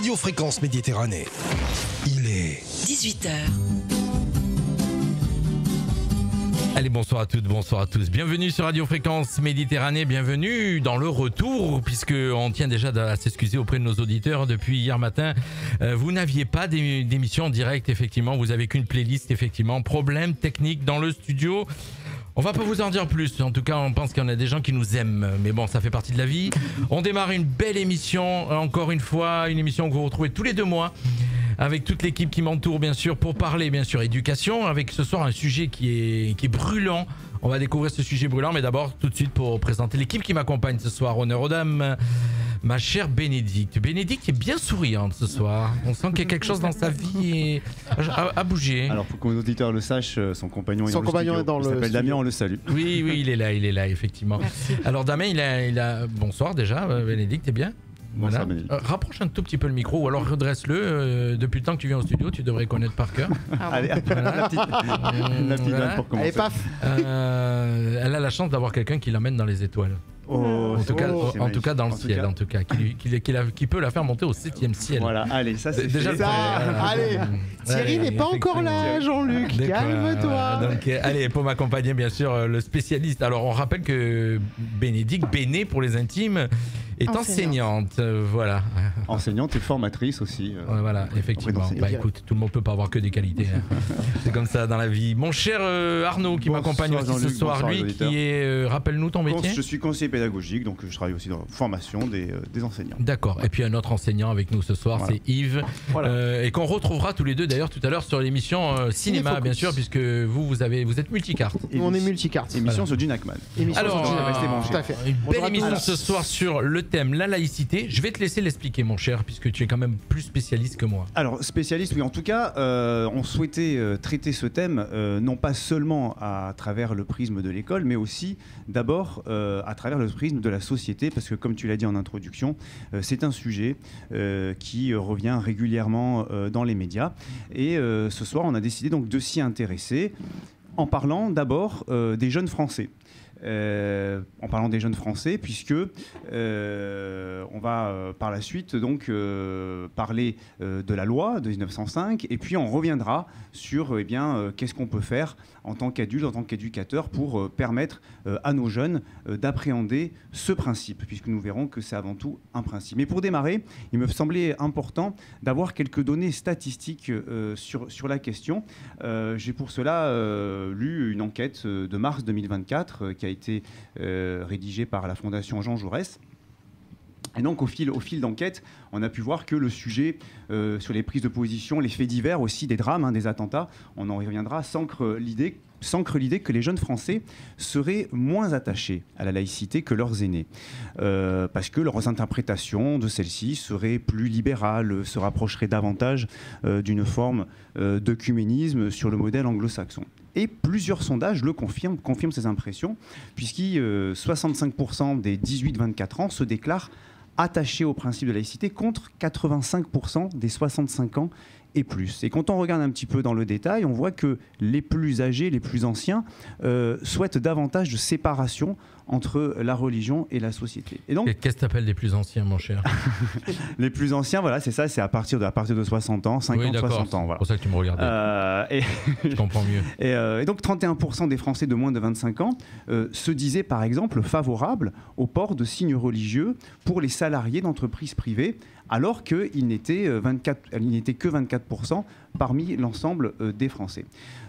Radio Fréquence Méditerranée. Il est 18h. Allez, bonsoir à toutes, bonsoir à tous. Bienvenue sur Radio Fréquence Méditerranée, bienvenue dans le retour, puisqu'on tient déjà à s'excuser auprès de nos auditeurs depuis hier matin. Vous n'aviez pas d'émission en direct, effectivement, vous avez qu'une playlist, effectivement. Problème technique dans le studio. On va pas vous en dire plus, en tout cas on pense qu'il y en a des gens qui nous aiment, mais bon ça fait partie de la vie. On démarre une belle émission, encore une fois, une émission que vous retrouvez tous les 2 mois, avec toute l'équipe qui m'entoure bien sûr, pour parler bien sûr éducation, avec ce soir un sujet qui est brûlant. On va découvrir ce sujet brûlant, mais d'abord tout de suite pour présenter l'équipe qui m'accompagne ce soir. Honneur aux dames, ma chère Bénédicte. Bénédicte est bien souriante ce soir. On sent qu'il y a quelque chose dans sa vie à bouger. Alors pour que nos auditeurs le sachent, son compagnon est dans le studio. Il s'appelle Damien, on le salue. Oui, il est là effectivement. Merci. Alors Damien, il a bonsoir déjà. Bénédicte, t'es bien? Voilà. Rapproche un tout petit peu le micro ou alors redresse-le. Depuis le temps que tu viens au studio, tu devrais connaître par cœur. Allez, voilà. la petite voilà. pour commencer. Allez, paf. Elle a la chance d'avoir quelqu'un qui l'emmène dans les étoiles. En tout cas dans le ciel, en tout cas, qui peut la faire monter au 7e ciel. Voilà, allez, ça c'est déjà fait. Allez, Thierry n'est pas encore là, Jean-Luc, calme-toi. Donc, allez, pour m'accompagner, bien sûr, le spécialiste. Alors, on rappelle que Bénédicte, Béné pour les intimes, est enseignante. Voilà. Enseignante et formatrice aussi. Voilà, effectivement. Bah écoute, tout le monde peut pas avoir que des qualités. Hein. C'est comme ça dans la vie. Mon cher Arnaud qui m'accompagne aussi ce soir, lui qui est, rappelle-nous ton métier. Je suis conseiller pédagogique, donc je travaille aussi dans la formation des enseignants. D'accord. Et puis un autre enseignant avec nous ce soir, voilà. C'est Yves, voilà. Et qu'on retrouvera tous les deux d'ailleurs tout à l'heure sur l'émission cinéma, bien sûr, puisque vous êtes multicarte. On est multicarte. Émission sur Dunacman. Alors, tout à fait. Une belle émission ce soir sur le thème la laïcité. Je vais te laisser l'expliquer, mon cher, puisque tu es quand même plus spécialiste que moi. Alors spécialiste, oui. En tout cas, on souhaitait traiter ce thème non pas seulement à travers le prisme de l'école, mais aussi d'abord à travers le prisme de la société, parce que comme tu l'as dit en introduction, c'est un sujet qui revient régulièrement dans les médias. Et ce soir, on a décidé donc de s'y intéresser en parlant d'abord des jeunes Français. En parlant des jeunes Français, puisque on va par la suite donc parler de la loi de 1905, et puis on reviendra sur qu'est-ce qu'on peut faire en tant qu'adulte, en tant qu'éducateur, pour permettre à nos jeunes d'appréhender ce principe, puisque nous verrons que c'est avant tout un principe. Mais pour démarrer, il me semblait important d'avoir quelques données statistiques sur la question. J'ai pour cela lu une enquête de mars 2024 qui a été rédigée par la Fondation Jean Jaurès. Et donc, au fil d'enquête, on a pu voir que le sujet sur les prises de position, les faits divers aussi, des drames, des attentats, on en reviendra, s'ancre l'idée que les jeunes Français seraient moins attachés à la laïcité que leurs aînés. Parce que leurs interprétations de celle-ci seraient plus libérales, se rapprocheraient davantage d'une forme d'œcuménisme sur le modèle anglo-saxon. Et plusieurs sondages le confirment ces impressions, puisque 65% des 18-24 ans se déclarent attachés au principe de laïcité, contre 85% des 65 ans et plus. Et quand on regarde un petit peu dans le détail, on voit que les plus âgés, les plus anciens, souhaitent davantage de séparation entre la religion et la société. Et donc, qu'est-ce que tu appelles les plus anciens, mon cher? Les plus anciens, voilà, c'est ça, c'est à partir de 60 ans, 50, 60 ans. Voilà. C'est pour ça que tu me regardais. Je comprends mieux. Et donc 31% des Français de moins de 25 ans se disaient par exemple favorables au port de signes religieux pour les salariés d'entreprises privées, alors qu'il n'était que 24% parmi l'ensemble des Français.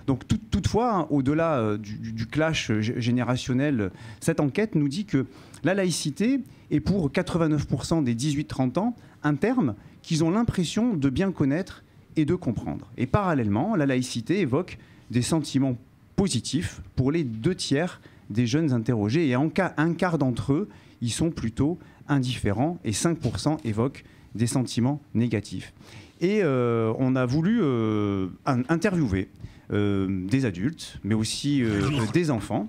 Donc toutefois, au-delà du clash générationnel, cette enquête nous dit que la laïcité est pour 89% des 18-30 ans un terme qu'ils ont l'impression de bien connaître et de comprendre. Et parallèlement, la laïcité évoque des sentiments positifs pour les 2/3 des jeunes interrogés, et un quart d'entre eux, ils sont plutôt indifférents, et 5% évoquent des sentiments négatifs. Et on a voulu interviewer des adultes, mais aussi des enfants,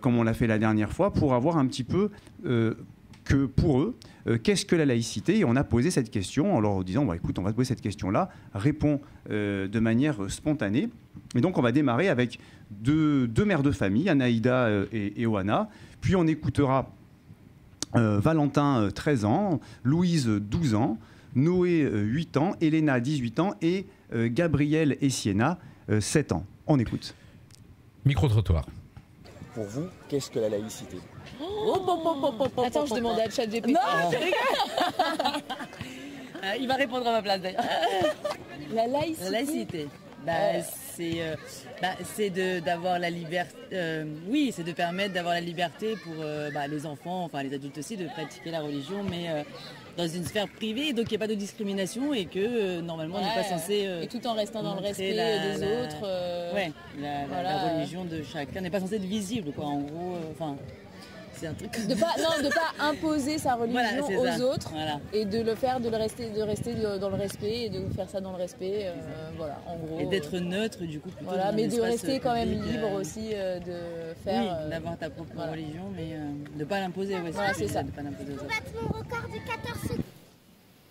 comme on l'a fait la dernière fois, pour avoir un petit peu que pour eux, qu'est-ce que la laïcité? Et on a posé cette question en leur disant, écoute, on va te poser cette question-là, réponds de manière spontanée. Et donc on va démarrer avec deux mères de famille, Anaïda et Oana, puis on écoutera Valentin, 13 ans, Louise, 12 ans, Noé 8 ans, Elena 18 ans et Gabriel et Sienna 7 ans. On écoute. Micro-trottoir. Pour vous, qu'est-ce que la laïcité? Attends, je demandais à ChatGPT. Non, je rigole. Il va répondre à ma place d'ailleurs. La laïcité. La laïcité. C'est d'avoir la liberté. Oui, c'est de permettre d'avoir la liberté pour les enfants, enfin les adultes aussi, de pratiquer la religion, mais dans une sphère privée, donc il n'y a pas de discrimination et que normalement on n'est pas censé. Et tout en restant dans le respect des autres. La religion de chacun n'est pas censée être visible, quoi. En gros, c'est un truc. De pas imposer sa religion aux autres et de rester dans le respect et de faire ça dans le respect, en gros. Et d'être neutre du coup plutôt. Mais de rester quand même libre aussi de faire. Oui, d'avoir ta propre religion, mais de pas l'imposer. C'est ça. De pas l'imposer aux autres. Mon record de 14 secondes.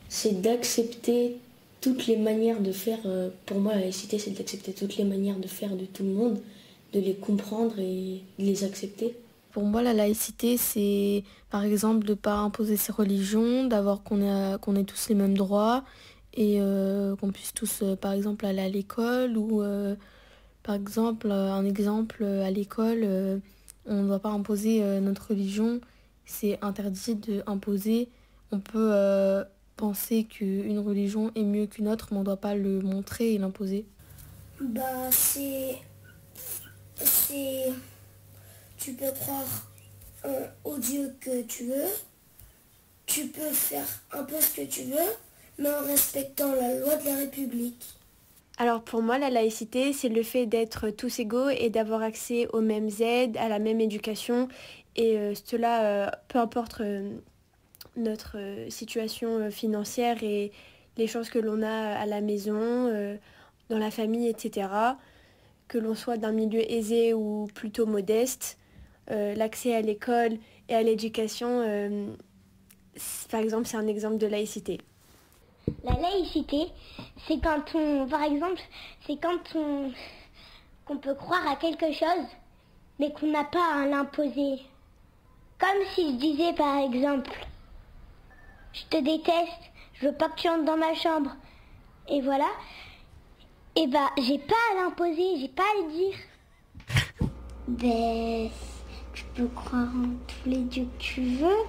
C'est d'accepter toutes les manières de faire. Pour moi, la laïcité, c'est d'accepter toutes les manières de faire de tout le monde, de les comprendre et de les accepter. Pour moi, la laïcité, c'est par exemple de ne pas imposer ses religions, d'avoir qu'on ait tous les mêmes droits et qu'on puisse tous, par exemple, aller à l'école ou, par exemple, à l'école, on ne doit pas imposer notre religion, c'est interdit d'imposer. On peut penser qu'une religion est mieux qu'une autre, mais on ne doit pas le montrer et l'imposer. Tu peux croire au Dieu que tu veux, tu peux faire un peu ce que tu veux, mais en respectant la loi de la République. Alors pour moi, la laïcité, c'est le fait d'être tous égaux et d'avoir accès aux mêmes aides, à la même éducation, et cela, peu importe notre situation financière et les choses que l'on a à la maison, dans la famille, etc., que l'on soit d'un milieu aisé ou plutôt modeste. L'accès à l'école et à l'éducation, par exemple, c'est un exemple de laïcité. La laïcité, c'est quand qu'on peut croire à quelque chose, mais qu'on n'a pas à l'imposer. Comme si je disais par exemple, je te déteste, je veux pas que tu entres dans ma chambre, et voilà. Et j'ai pas à l'imposer, j'ai pas à le dire. Tu peux croire en tous les dieux que tu veux,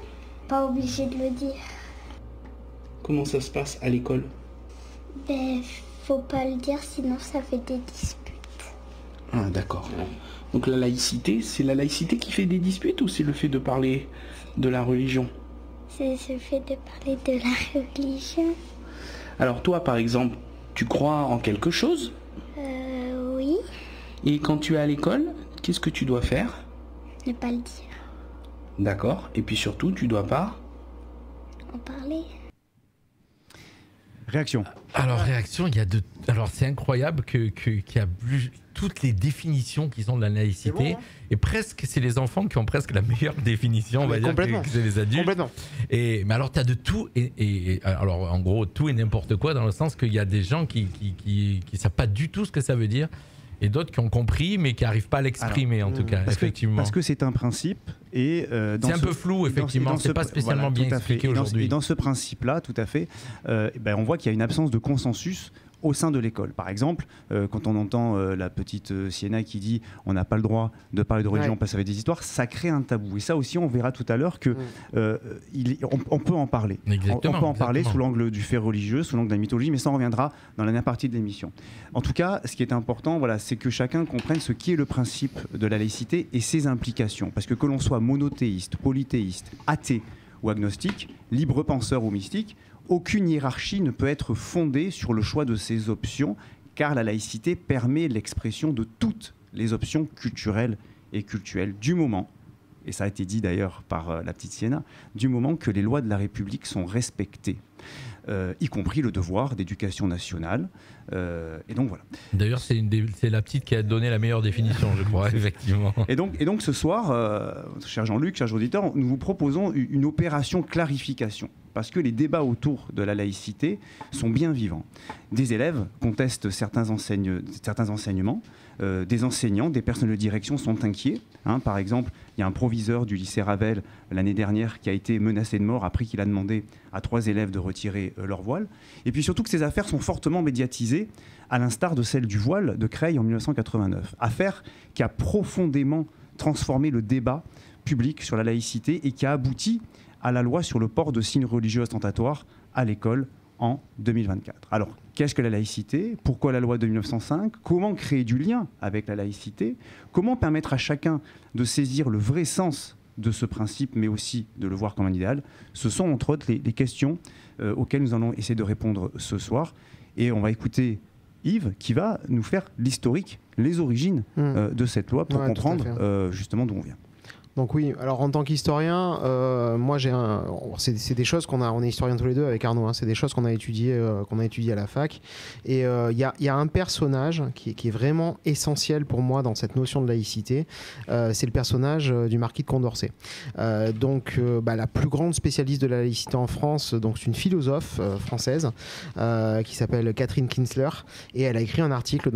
pas obligé de le dire. Comment ça se passe à l'école? Faut pas le dire, sinon ça fait des disputes. Ah d'accord. Donc la laïcité, c'est la laïcité qui fait des disputes ou c'est le fait de parler de la religion? C'est le fait de parler de la religion. Alors toi par exemple, tu crois en quelque chose? Oui. Et quand tu es à l'école, qu'est-ce que tu dois faire? Ne pas le dire. D'accord. Et puis surtout, tu dois pas en parler. Réaction. Alors c'est incroyable qu'il y a toutes les définitions qui sont de la laïcité, et presque c'est les enfants qui ont presque la meilleure définition, on va dire, que c'est les adultes. Complètement. Mais alors tu as de tout et alors en gros tout et n'importe quoi, dans le sens qu'il y a des gens qui savent pas du tout ce que ça veut dire. Et d'autres qui ont compris, mais qui n'arrivent pas à l'exprimer, en tout cas, effectivement. Parce que c'est un principe. C'est un peu flou, effectivement. C'est pas spécialement bien expliqué aujourd'hui. Et dans ce principe-là, tout à fait, on voit qu'il y a une absence de consensus au sein de l'école. Par exemple, quand on entend la petite Sienna qui dit on n'a pas le droit de parler de religion parce que ça fait des histoires, ça crée un tabou. Et ça aussi, on verra tout à l'heure que on peut en parler. On peut en parler sous l'angle du fait religieux, sous l'angle de la mythologie, mais ça on reviendra dans la dernière partie de l'émission. En tout cas, ce qui est important, c'est que chacun comprenne ce qui est le principe de la laïcité et ses implications. Parce que l'on soit monothéiste, polythéiste, athée ou agnostique, libre penseur ou mystique, aucune hiérarchie ne peut être fondée sur le choix de ces options, car la laïcité permet l'expression de toutes les options culturelles et cultuelles du moment, et ça a été dit d'ailleurs par la petite Sienna, du moment que les lois de la République sont respectées, y compris le devoir d'éducation nationale. Et donc voilà. D'ailleurs, c'est la petite qui a donné la meilleure définition, je crois, effectivement. Et donc ce soir, cher Jean-Luc, chers auditeurs, nous vous proposons une opération clarification. parce que les débats autour de la laïcité sont bien vivants. Des élèves contestent certains enseignements, des enseignants, des personnels de direction sont inquiets. Par exemple, il y a un proviseur du lycée Ravel l'année dernière qui a été menacé de mort après qu'il a demandé à 3 élèves de retirer leur voile. Et puis surtout que ces affaires sont fortement médiatisées, à l'instar de celle du voile de Creil en 1989. Affaire qui a profondément transformé le débat public sur la laïcité et qui a abouti à la loi sur le port de signes religieux ostentatoires à l'école en 2024. Alors, qu'est-ce que la laïcité? Pourquoi la loi de 1905? Comment créer du lien avec la laïcité? Comment permettre à chacun de saisir le vrai sens de ce principe, mais aussi de le voir comme un idéal? Ce sont entre autres les questions auxquelles nous allons essayer de répondre ce soir. Et on va écouter Yves qui va nous faire l'historique, les origines de cette loi pour comprendre justement d'où on vient. Donc oui, alors en tant qu'historien, moi c'est des choses on est historiens tous les deux avec Arnaud, c'est des choses qu'on a étudiées à la fac. Et il y a un personnage qui est vraiment essentiel pour moi dans cette notion de laïcité, c'est le personnage du marquis de Condorcet. La plus grande spécialiste de la laïcité en France, donc c'est une philosophe française qui s'appelle Catherine Kinsler, et elle a écrit un article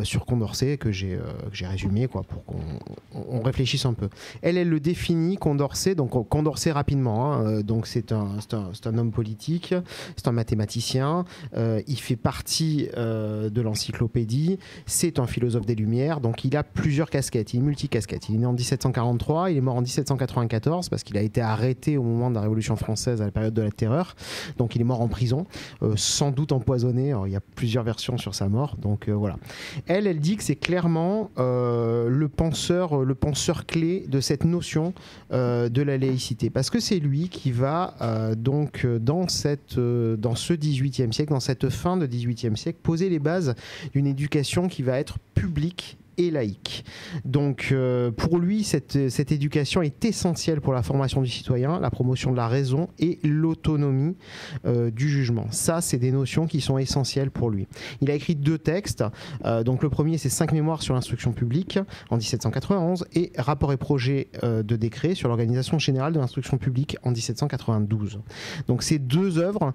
sur Condorcet que j'ai résumé pour qu'on réfléchisse un peu. Elle le définit, Condorcet, donc Condorcet rapidement, donc c'est un homme politique, c'est un mathématicien, il fait partie de l'encyclopédie, c'est un philosophe des Lumières, donc il a plusieurs casquettes, il est multicasquette. Il est né en 1743, il est mort en 1794 parce qu'il a été arrêté au moment de la Révolution française à la période de la Terreur, donc il est mort en prison, sans doute empoisonné. Alors, il y a plusieurs versions sur sa mort, donc voilà. Elle dit que c'est clairement le penseur clé de cette notion de la laïcité, parce que c'est lui qui va dans ce XVIIIe siècle, dans cette fin de XVIIIe siècle, poser les bases d'une éducation qui va être publique et laïque. Donc pour lui, cette éducation est essentielle pour la formation du citoyen, la promotion de la raison et l'autonomie du jugement. Ça, c'est des notions qui sont essentielles pour lui. Il a écrit 2 textes. Donc le premier, c'est 5 mémoires sur l'instruction publique en 1791 et rapport et projet de décret sur l'organisation générale de l'instruction publique en 1792. Donc ces 2 œuvres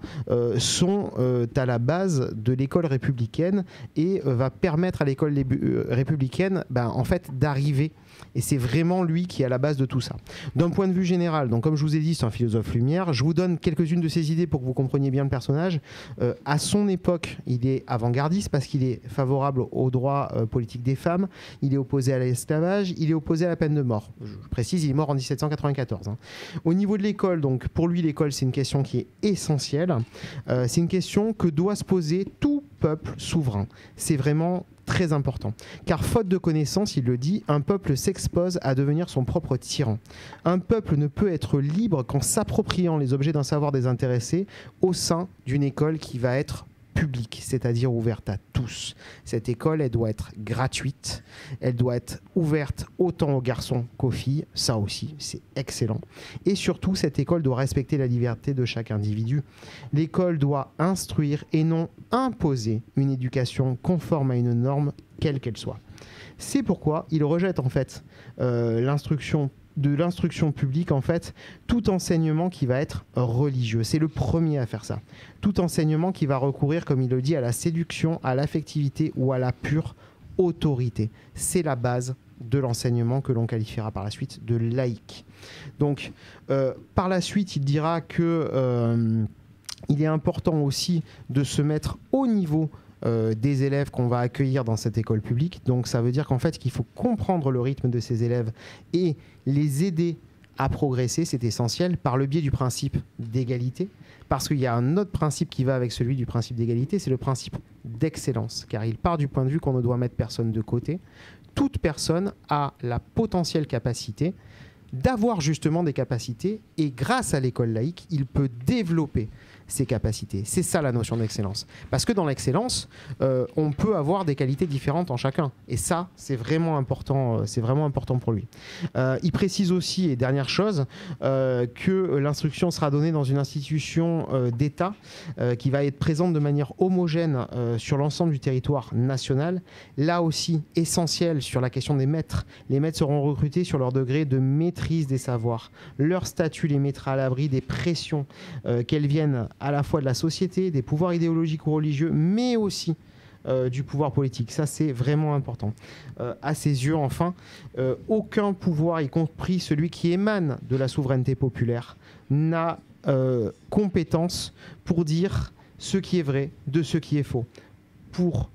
sont à la base de l'école républicaine et va permettre à l'école républicaine d'arriver, et c'est vraiment lui qui est à la base de tout ça. D'un point de vue général, donc comme je vous ai dit, c'est un philosophe lumière. Je vous donne quelques-unes de ses idées pour que vous compreniez bien le personnage. À son époque, il est avant-gardiste parce qu'il est favorable aux droits politiques des femmes, il est opposé à l'esclavage, il est opposé à la peine de mort. Je précise, il est mort en 1794. Au niveau de l'école, donc pour lui, l'école, c'est une question qui est essentielle. C'est une question que doit se poser tout peuple souverain. C'est vraiment très important. Car faute de connaissances, il le dit, un peuple s'expose à devenir son propre tyran. Un peuple ne peut être libre qu'en s'appropriant les objets d'un savoir désintéressé au sein d'une école qui va être publique, c'est-à-dire ouverte à tous. Cette école, elle doit être gratuite, elle doit être ouverte autant aux garçons qu'aux filles, ça aussi, c'est excellent. Et surtout, cette école doit respecter la liberté de chaque individu. L'école doit instruire et non imposer une éducation conforme à une norme, quelle qu'elle soit. C'est pourquoi il rejette en fait l'instruction publique, en fait, tout enseignement qui va être religieux. C'est le premier à faire ça. Tout enseignement qui va recourir, comme il le dit, à la séduction, à l'affectivité ou à la pure autorité. C'est la base de l'enseignement que l'on qualifiera par la suite de laïque. Donc, par la suite, il dira que il est important aussi de se mettre au niveau des élèves qu'on va accueillir dans cette école publique. Donc ça veut dire qu'en fait qu'il faut comprendre le rythme de ces élèves et les aider à progresser, c'est essentiel, par le biais du principe d'égalité, parce qu'il y a un autre principe qui va avec celui du principe d'égalité, c'est le principe d'excellence, car il part du point de vue qu'on ne doit mettre personne de côté. Toute personne a la potentielle capacité d'avoir justement des capacités, et grâce à l'école laïque, il peut développer ses capacités. C'est ça la notion d'excellence. Parce que dans l'excellence, on peut avoir des qualités différentes en chacun. Et ça, c'est vraiment important pour lui. Il précise aussi, et dernière chose, que l'instruction sera donnée dans une institution d'État qui va être présente de manière homogène sur l'ensemble du territoire national. Là aussi, essentiel sur la question des maîtres. Les maîtres seront recrutés sur leur degré de maîtrise des savoirs. Leur statut les mettra à l'abri des pressions qu'elles viennent à la fois de la société, des pouvoirs idéologiques ou religieux, mais aussi du pouvoir politique. Ça, c'est vraiment important. À ses yeux, enfin, aucun pouvoir, y compris celui qui émane de la souveraineté populaire, n'a compétence pour dire ce qui est vrai de ce qui est faux, pour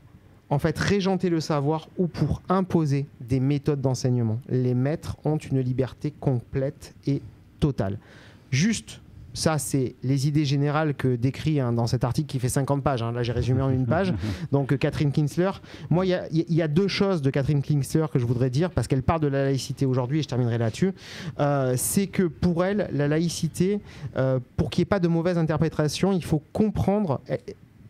en fait régenter le savoir ou pour imposer des méthodes d'enseignement. Les maîtres ont une liberté complète et totale. Juste, ça c'est les idées générales que décrit dans cet article qui fait 50 pages. Là j'ai résumé en une page. Donc Catherine Kinsler. Moi il y a deux choses de Catherine Kinsler que je voudrais dire parce qu'elle parle de la laïcité aujourd'hui et je terminerai là-dessus. C'est que pour elle, la laïcité, pour qu'il n'y ait pas de mauvaise interprétation, il faut comprendre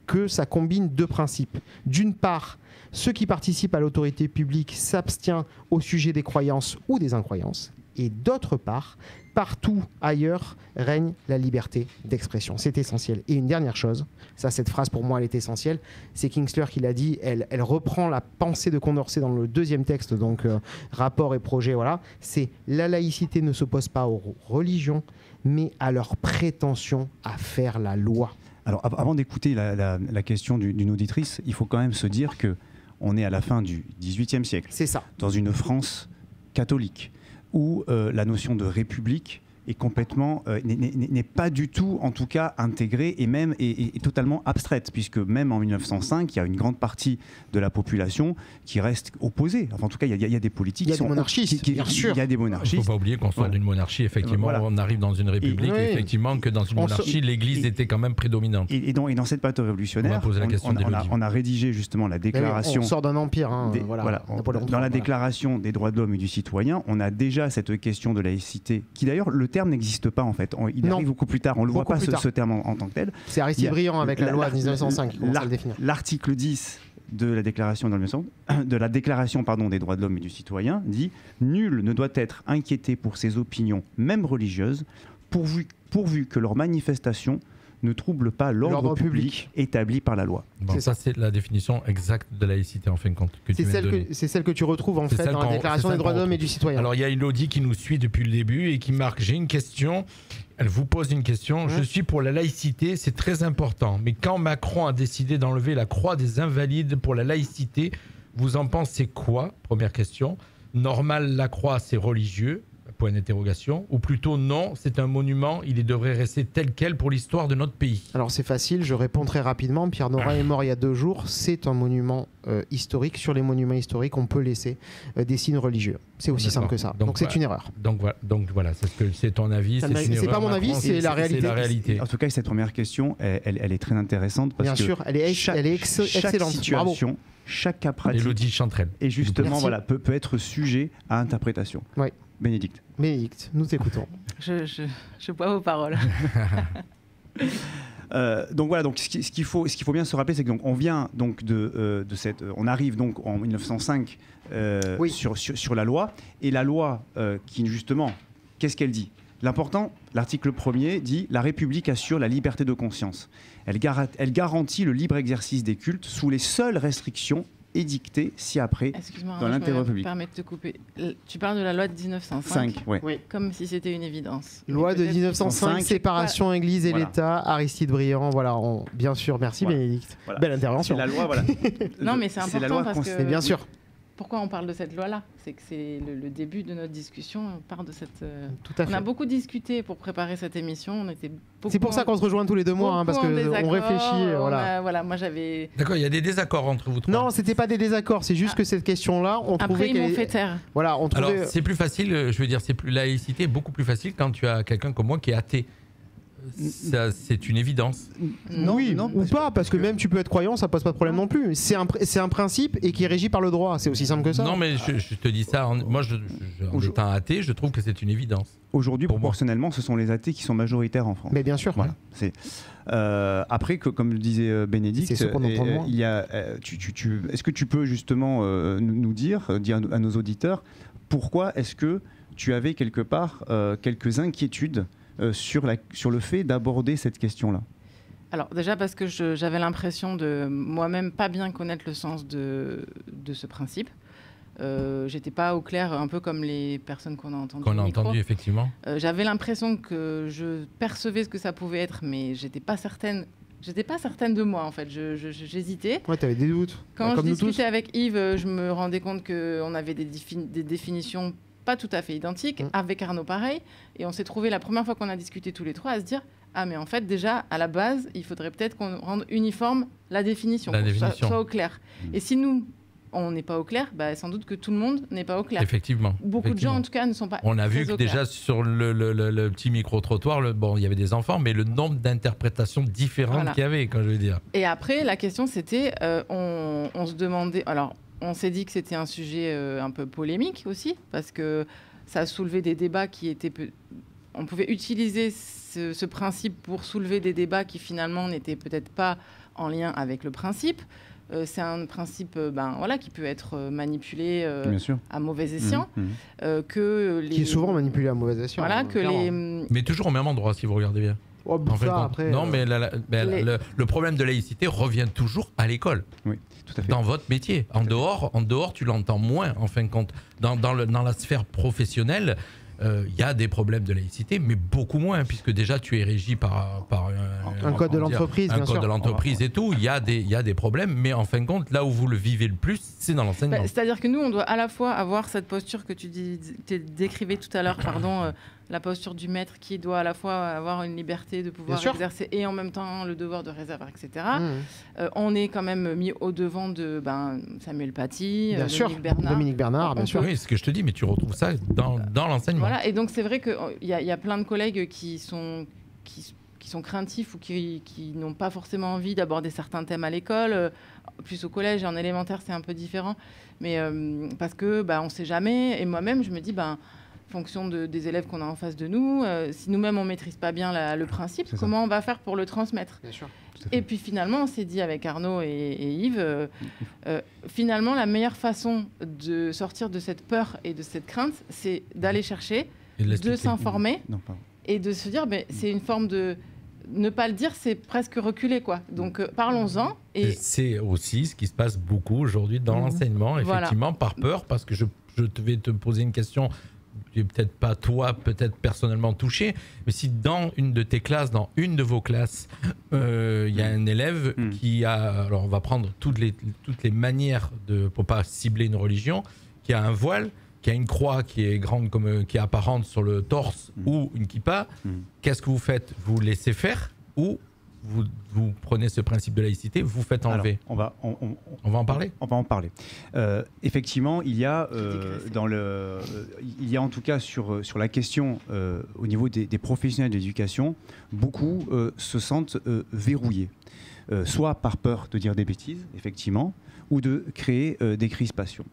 que ça combine deux principes. D'une part, ceux qui participent à l'autorité publique s'abstiennent au sujet des croyances ou des incroyances. Et d'autre part, partout ailleurs règne la liberté d'expression. C'est essentiel. Et une dernière chose, ça, cette phrase pour moi elle est essentielle, c'est Kinsler qui l'a dit, elle reprend la pensée de Condorcet dans le deuxième texte, donc rapport et projet, voilà, c'est la laïcité ne s'oppose pas aux religions, mais à leur prétention à faire la loi. Alors avant d'écouter la question d'une auditrice, il faut quand même se dire qu'on est à la fin du XVIIIe siècle. C'est ça. Dans une France catholique, où la notion de république est complètement n'est pas du tout en tout cas intégrée et même est totalement abstraite, puisque même en 1905 il y a une grande partie de la population qui reste opposée. Enfin, en tout cas il y a des politiques, il y a des monarchistes, bien sûr. Il y a des monarchistes. Il ne faut pas oublier qu'on soit d'une monarchie, effectivement, on arrive dans une république, et effectivement que dans une monarchie l'Église était quand même prédominante. Et dans cette période révolutionnaire, on a rédigé justement la déclaration. On sort d'un empire, dans la déclaration des droits de l'homme et du citoyen, on a déjà cette question de laïcité, qui d'ailleurs le terme n'existe pas en fait. Il arrive beaucoup plus tard. On ne le voit pas ce terme en tant que tel. C'est Aristide Briand avec la loi de 1905 qui commence à le définir. L'article 10 de la déclaration des droits de l'homme et du citoyen dit « Nul ne doit être inquiété pour ses opinions, même religieuses, pourvu que leur manifestation ne trouble pas l'ordre public établi par la loi. » Bon, ça, c'est la définition exacte de laïcité, en fin de compte. C'est celle que tu retrouves en fait dans la Déclaration des droits de l'homme et du citoyen. Alors, il y a Elodie qui nous suit depuis le début et qui marque « J'ai une question ». Elle vous pose une question. Je suis pour la laïcité, c'est très important. Mais quand Macron a décidé d'enlever la croix des invalides pour la laïcité, vous en pensez quoi? Première question. Normal, la croix, c'est religieux. Point d'interrogation. Ou plutôt non, c'est un monument, il devrait rester tel quel pour l'histoire de notre pays. Alors c'est facile, je réponds très rapidement. Pierre Nora est mort il y a 2 jours, c'est un monument historique. Sur les monuments historiques, on peut laisser des signes religieux. C'est aussi simple que ça. Donc c'est une erreur. Donc voilà, c'est ton avis. C'est pas mon avis, c'est la réalité. En tout cas, cette première question, elle est très intéressante parce Bien sûr, elle est excellente. Chaque situation, chaque cas pratique, Elodie Chanterelle. Et justement, peut être sujet à interprétation. Oui. Bénédicte, nous t'écoutons. Je bois vos paroles. Donc voilà, donc ce qu'il faut bien se rappeler, c'est que donc on vient donc on arrive donc en 1905 sur la loi, et la loi qui justement, qu'est-ce qu'elle dit? L'important, l'article 1er dit « La République assure la liberté de conscience. Elle garantit le libre exercice des cultes sous les seules restrictions édictées ci-après dans l'intérêt public. » Permets de te couper. Tu parles de la loi de 1905 oui. Comme si c'était une évidence. Loi de 1905, séparation Église et l'État, Aristide Briand. Voilà, bien sûr, merci Bénédicte. Voilà. Belle intervention. C'est la loi, voilà. Non, mais c'est important parce que... Bien sûr. Pourquoi on parle de cette loi-là? C'est que c'est le début de notre discussion. On parle de cette. Tout à fait. On a beaucoup discuté pour préparer cette émission. C'est pour ça qu'on se rejoint tous les 2 mois, parce qu'on réfléchit. Voilà, moi j'avais. D'accord, il y a des désaccords entre vous trois. Non, c'était pas des désaccords. C'est juste que cette question-là, on trouvait. Après, ils m'ont fait taire. Voilà, on trouvait. Alors, c'est plus facile. Je veux dire, laïcité est beaucoup plus facile quand tu as quelqu'un comme moi qui est athée. c'est une évidence. Oui, ou pas, parce que même tu peux être croyant, ça pose pas de problème non plus. C'est un principe et qui est régi par le droit. C'est aussi simple que ça. Non, mais je te dis ça. Moi, en étant athée, je trouve que c'est une évidence. Aujourd'hui, proportionnellement, ce sont les athées qui sont majoritaires en France. Mais bien sûr. Voilà. Après, comme le disait Bénédicte, est-ce que tu peux justement nous dire à nos auditeurs, pourquoi est-ce que tu avais quelque part quelques inquiétudes sur le fait d'aborder cette question-là? Alors déjà parce que j'avais l'impression de moi-même pas bien connaître le sens de ce principe. J'étais pas au clair, un peu comme les personnes qu'on a entendues. Qu'on a entendues, effectivement. J'avais l'impression que je percevais ce que ça pouvait être, mais j'étais pas certaine de moi, en fait. J'hésitais. Ouais, t'avais des doutes. Quand je discutais avec Yves, je me rendais compte qu'on avait des définitions pas tout à fait identiques. Avec Arnaud, pareil. Et on s'est trouvé, la première fois qu'on a discuté tous les trois, à se dire... Ah, mais en fait, déjà, à la base, il faudrait peut-être qu'on rende uniforme la définition. Pour que ça soit au clair. Et si nous, on n'est pas au clair, sans doute que tout le monde n'est pas au clair. Effectivement. Beaucoup de gens, en tout cas, ne sont pas On a vu que déjà, sur le petit micro-trottoir, il y avait des enfants, mais le nombre d'interprétations différentes qu'il y avait, quand je veux dire. Et après, la question, c'était, on se demandait... Alors, on s'est dit que c'était un sujet un peu polémique aussi, parce que ça a soulevé des débats qui étaient... On pouvait utiliser ce principe pour soulever des débats qui finalement n'étaient peut-être pas en lien avec le principe. C'est un principe qui peut être manipulé à mauvais escient. Qui est souvent manipulé à mauvais escient. Voilà, Mais toujours au même endroit, si vous regardez bien. Oh, après, non, mais le problème de laïcité revient toujours à l'école. Oui, tout à fait. Dans votre métier. En dehors, tu l'entends moins, en fin de compte. Dans la sphère professionnelle, il y a des problèmes de laïcité, mais beaucoup moins, puisque déjà tu es régi par un code de l'entreprise, bien sûr. Un code de l'entreprise et tout. Il y a des problèmes, mais en fin de compte, là où vous le vivez le plus, c'est dans l'enseignement. C'est-à-dire que nous, on doit à la fois avoir cette posture que tu décrivais tout à l'heure, la posture du maître qui doit à la fois avoir une liberté de pouvoir exercer et en même temps le devoir de réserve, etc. On est quand même mis au devant de Samuel Paty, Dominique Bernard, bien sûr. Oui, c'est ce que je te dis, mais tu retrouves ça dans l'enseignement. Voilà, et donc c'est vrai qu'il y a plein de collègues qui sont craintifs ou qui n'ont pas forcément envie d'aborder certains thèmes à l'école. Plus au collège et en élémentaire, c'est un peu différent. Mais parce que on ne sait jamais. Et moi-même, je me dis... fonction des élèves qu'on a en face de nous, si nous-mêmes on maîtrise pas bien le principe, comment on va faire pour le transmettre? Bien sûr. Et puis finalement, on s'est dit avec Arnaud et Yves, finalement la meilleure façon de sortir de cette peur et de cette crainte, c'est d'aller chercher, de s'informer et de se dire, c'est une forme de... Ne pas le dire, c'est presque reculer, quoi. Donc parlons-en. Et c'est aussi ce qui se passe beaucoup aujourd'hui dans l'enseignement, effectivement, par peur, parce que je vais te poser une question... peut-être pas toi, peut-être personnellement touché, mais si dans une de tes classes, dans une de vos classes, il y a un élève qui a, alors on va prendre toutes les manières pour pas cibler une religion, qui a un voile, qui a une croix qui est grande qui est apparente sur le torse ou une kippa, qu'est-ce que vous faites? Vous laissez faire ou vous prenez ce principe de laïcité, vous faites enlever? Alors, on va en parler. On va en parler. Effectivement, il y a en tout cas sur la question au niveau des professionnels de l'éducation, beaucoup se sentent verrouillés, soit par peur de dire des bêtises, effectivement, ou de créer des crispations.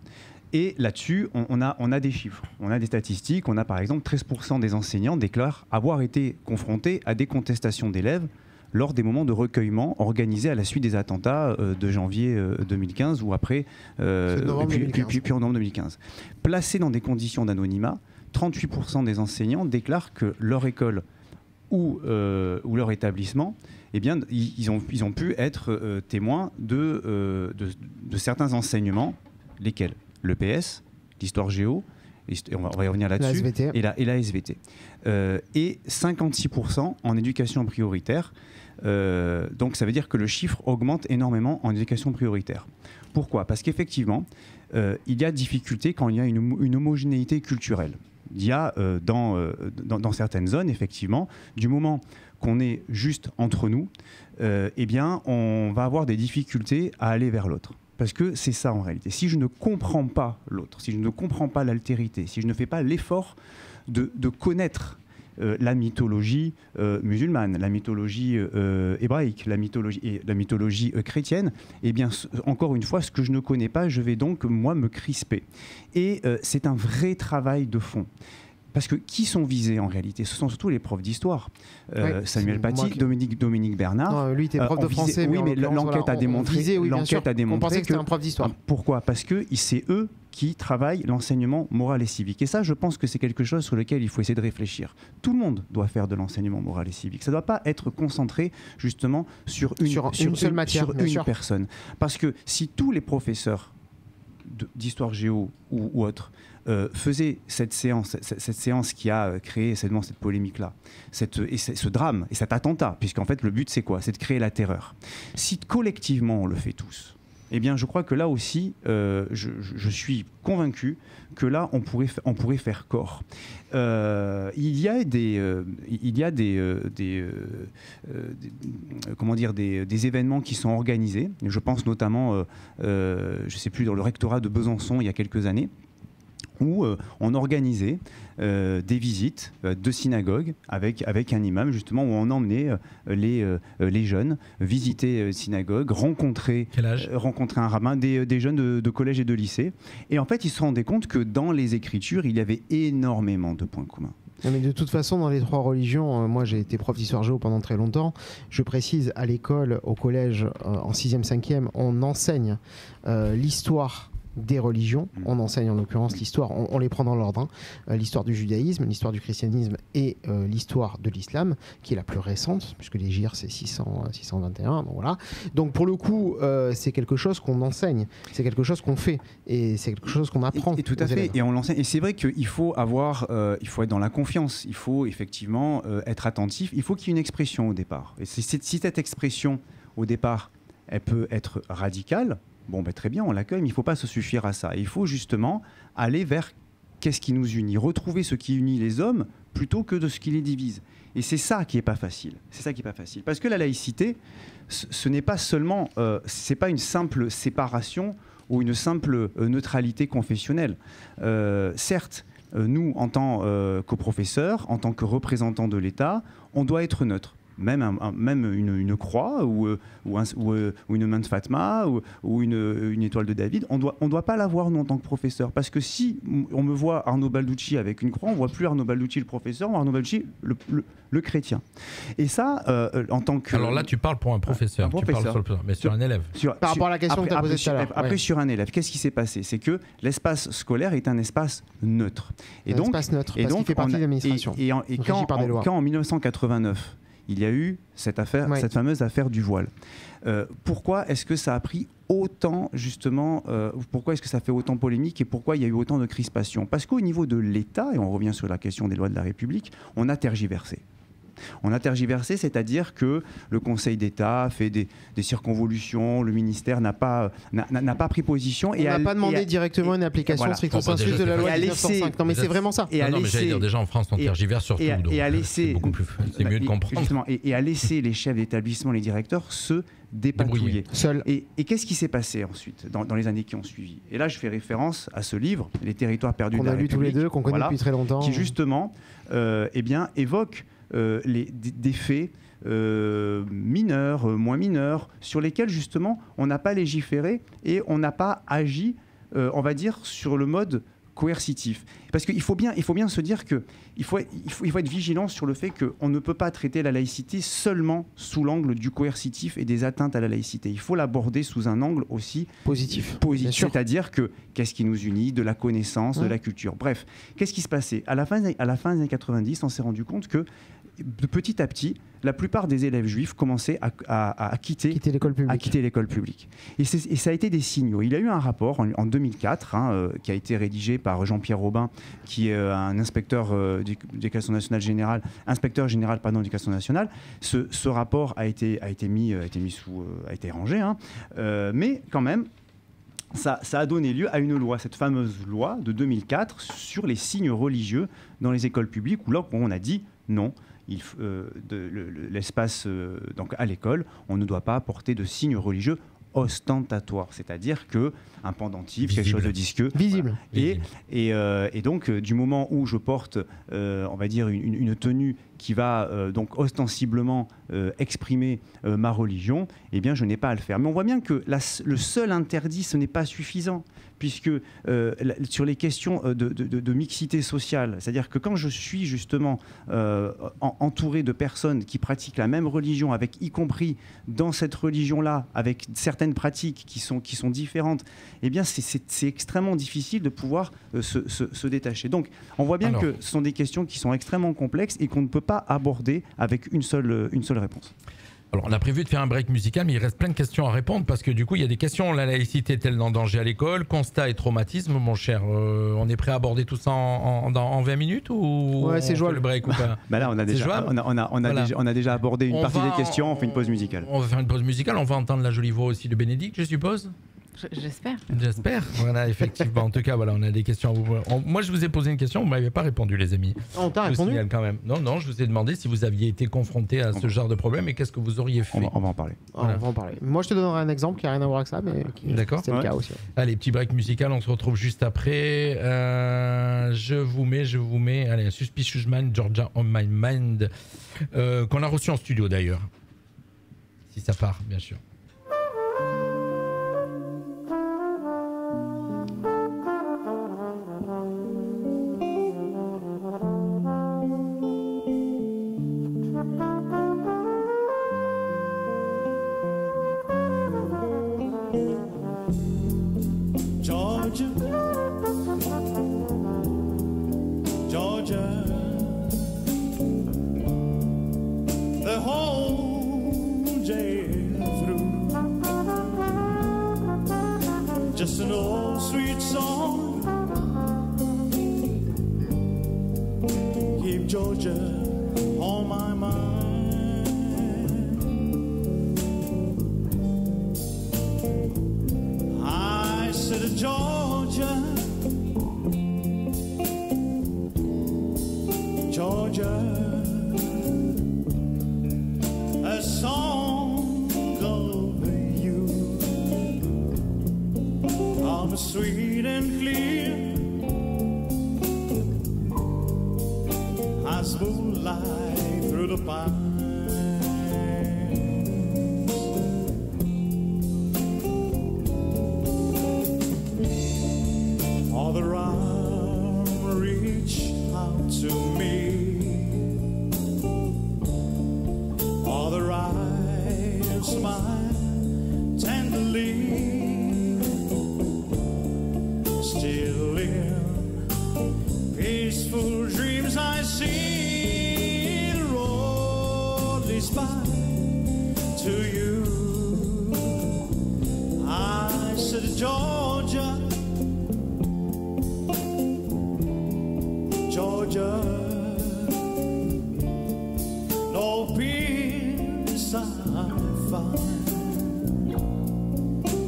Et là-dessus, on a des chiffres, on a des statistiques. On a par exemple 13% des enseignants déclarent avoir été confrontés à des contestations d'élèves lors des moments de recueillement organisés à la suite des attentats de janvier 2015 ou après, puis en novembre 2015. Placés dans des conditions d'anonymat, 38% des enseignants déclarent que leur école ou leur établissement, ils ont pu être témoins de certains enseignements, lesquels? Le PS, l'histoire géo, on va y revenir là-dessus, et la SVT. Et 56% en éducation prioritaire. Donc ça veut dire que le chiffre augmente énormément en éducation prioritaire. Pourquoi? Parce qu'effectivement, il y a difficulté quand il y a une homogénéité culturelle. Il y a dans certaines zones, effectivement, du moment qu'on est juste entre nous, on va avoir des difficultés à aller vers l'autre. Parce que c'est ça en réalité. Si je ne comprends pas l'autre, si je ne comprends pas l'altérité, si je ne fais pas l'effort de connaître la mythologie musulmane, la mythologie hébraïque, la mythologie chrétienne, eh bien, encore une fois, ce que je ne connais pas, je vais donc, moi, me crisper. Et c'est un vrai travail de fond. Parce que qui sont visés en réalité? Ce sont surtout les profs d'histoire. Samuel Paty, Dominique Bernard. Non, lui, était prof de français. Oui, mais l'enquête a démontré. On pensait que c'était un prof d'histoire. Pourquoi? Parce que c'est eux qui travaillent l'enseignement moral et civique. Et ça, je pense que c'est quelque chose sur lequel il faut essayer de réfléchir. Tout le monde doit faire de l'enseignement moral et civique. Ça ne doit pas être concentré justement sur une seule matière, sur une personne. Parce que si tous les professeurs d'histoire géo ou autres faisaient cette séance qui a créé cette polémique-là, ce drame et cet attentat, puisqu'en fait le but c'est quoi? C'est de créer la terreur. Si collectivement on le fait tous, eh bien je crois que là aussi, je suis convaincu que là on pourrait faire corps. Il y a des événements qui sont organisés. Je pense notamment, je ne sais plus, dans le rectorat de Besançon il y a quelques années, où on organisait des visites de synagogues avec un imam, justement, où on emmenait les jeunes visiter synagogues, rencontrer un rabbin, des jeunes de collège et de lycée. Et en fait, ils se rendaient compte que dans les écritures, il y avait énormément de points communs. Mais de toute façon, dans les 3 religions, moi j'ai été prof d'histoire géo pendant très longtemps. Je précise, à l'école, au collège, en 6e, 5e, on enseigne l'histoire des religions. On enseigne en l'occurrence l'histoire, on les prend dans l'ordre, l'histoire du judaïsme, l'histoire du christianisme et l'histoire de l'islam, qui est la plus récente, puisque l'hégire c'est 621. Donc, voilà. Donc pour le coup, c'est quelque chose qu'on enseigne, c'est quelque chose qu'on fait, et c'est quelque chose qu'on apprend. Et tout à fait, et on l'enseigne. Et c'est vrai qu'il faut être dans la confiance, il faut effectivement être attentif, il faut qu'il y ait une expression au départ. Et si cette expression au départ, elle peut être radicale, bon, très bien, on l'accueille, mais il ne faut pas se suffire à ça. Il faut justement aller vers qu'est-ce qui nous unit, retrouver ce qui unit les hommes plutôt que de ce qui les divise. Et c'est ça qui n'est pas facile. C'est ça qui n'est pas facile. Parce que la laïcité, ce n'est pas seulement, c'est pas une simple séparation ou une simple neutralité confessionnelle. Certes, nous, en tant que professeurs, en tant que représentants de l'État, on doit être neutre. Même une croix ou une main de Fatma ou une étoile de David, on doit pas l'avoir, nous, en tant que professeur. Parce que si on me voit Arnaud Balducci avec une croix, on ne voit plus Arnaud Balducci le professeur, on voit Arnaud Balducci le chrétien. Et ça, en tant que... Alors là, tu parles pour un professeur, mais sur un élève. Par rapport à la question que tu as posée tout à l'heure. Après, sur un élève, qu'est-ce qui s'est passé? C'est que l'espace scolaire est un espace neutre. Et donc, espace neutre, parce qu'il fait partie de l'administration. Et quand en 1989, il y a eu cette fameuse affaire du voile. Pourquoi est-ce que ça a pris autant, justement, pourquoi est-ce que ça fait autant polémique et pourquoi il y a eu autant de crispation? Parce qu'au niveau de l'État, et on revient sur la question des lois de la République, on a tergiversé. On a tergiversé, c'est-à-dire que le Conseil d'État fait des circonvolutions, le ministère n'a pas pris position. On n'a pas demandé directement une application stricto sensu de la loi de 1905. Non, mais c'est vraiment ça. Mais j'allais dire, déjà en France, on tergiverse surtout. C'est beaucoup plus, c'est mieux de comprendre. Justement, et à laisser les chefs d'établissement, les directeurs, se dépatouiller. Seul. Et qu'est-ce qui s'est passé ensuite dans les années qui ont suivi? Et là, je fais référence à ce livre, Les territoires perdus de la République. Qu'on a lu tous les deux, qu'on connaît depuis très longtemps. Qui justement évoque des faits mineurs, moins mineurs, sur lesquels justement on n'a pas légiféré et on n'a pas agi, on va dire, sur le mode coercitif. Parce qu'il faut bien se dire qu'il faut être vigilant sur le fait qu'on ne peut pas traiter la laïcité seulement sous l'angle du coercitif et des atteintes à la laïcité. Il faut l'aborder sous un angle aussi positif. C'est-à-dire que qu'est-ce qui nous unit, de la connaissance, de la culture. Bref, qu'est-ce qui se passait à la fin des années 90, on s'est rendu compte que de petit à petit, la plupart des élèves juifs commençaient à quitter l'école publique. Et ça a été des signaux. Il y a eu un rapport en 2004 qui a été rédigé par Jean-Pierre Robin, qui est un inspecteur d'éducation nationale générale, inspecteur général d'éducation nationale. Ce rapport a été rangé, mais quand même. Ça a donné lieu à une loi, cette fameuse loi de 2004 sur les signes religieux dans les écoles publiques, où là on a dit non, l'espace donc à l'école, on ne doit pas porter de signes religieux ostentatoire, c'est-à-dire que un pendentif, quelque chose de disqueux, visible. Voilà. Et donc du moment où je porte, on va dire une tenue qui va donc ostensiblement exprimer ma religion, eh bien je n'ai pas à le faire. Mais on voit bien que le seul interdit, ce n'est pas suffisant, puisque sur les questions de mixité sociale, c'est-à-dire que quand je suis justement entouré de personnes qui pratiquent la même religion, avec y compris dans cette religion-là, avec certaines pratiques qui sont différentes, eh bien c'est extrêmement difficile de pouvoir se détacher. Donc on voit bien que ce sont des questions qui sont extrêmement complexes et qu'on ne peut pas aborder avec une seule réponse. Alors, on a prévu de faire un break musical, mais il reste plein de questions à répondre parce que du coup, il y a des questions. La laïcité est-elle en danger à l'école? Constat et traumatisme, mon cher. On est prêt à aborder tout ça en 20 minutes ou ouais, c'est jouable. Le break ou pas? Bah là, on a déjà abordé une partie des questions. On fait une pause musicale. On va faire une pause musicale. On va entendre la jolie voix aussi de Bénédicte, je suppose. J'espère. J'espère. Voilà, effectivement. En tout cas, voilà, on a des questions à vous. Moi, je vous ai posé une question, vous ne m'avez pas répondu, les amis. On t'a répondu quand même. Non, je vous ai demandé si vous aviez été confronté à ce genre de problème et qu'est-ce que vous auriez fait. On va en parler. Voilà. On va en parler. Moi, je te donnerai un exemple qui n'a rien à voir avec ça, mais c'est le cas aussi. Allez, petit break musical, on se retrouve juste après. Je vous mets, allez, Suspicious Mind, Georgia on My Mind, qu'on a reçu en studio d'ailleurs. Si ça part, bien sûr.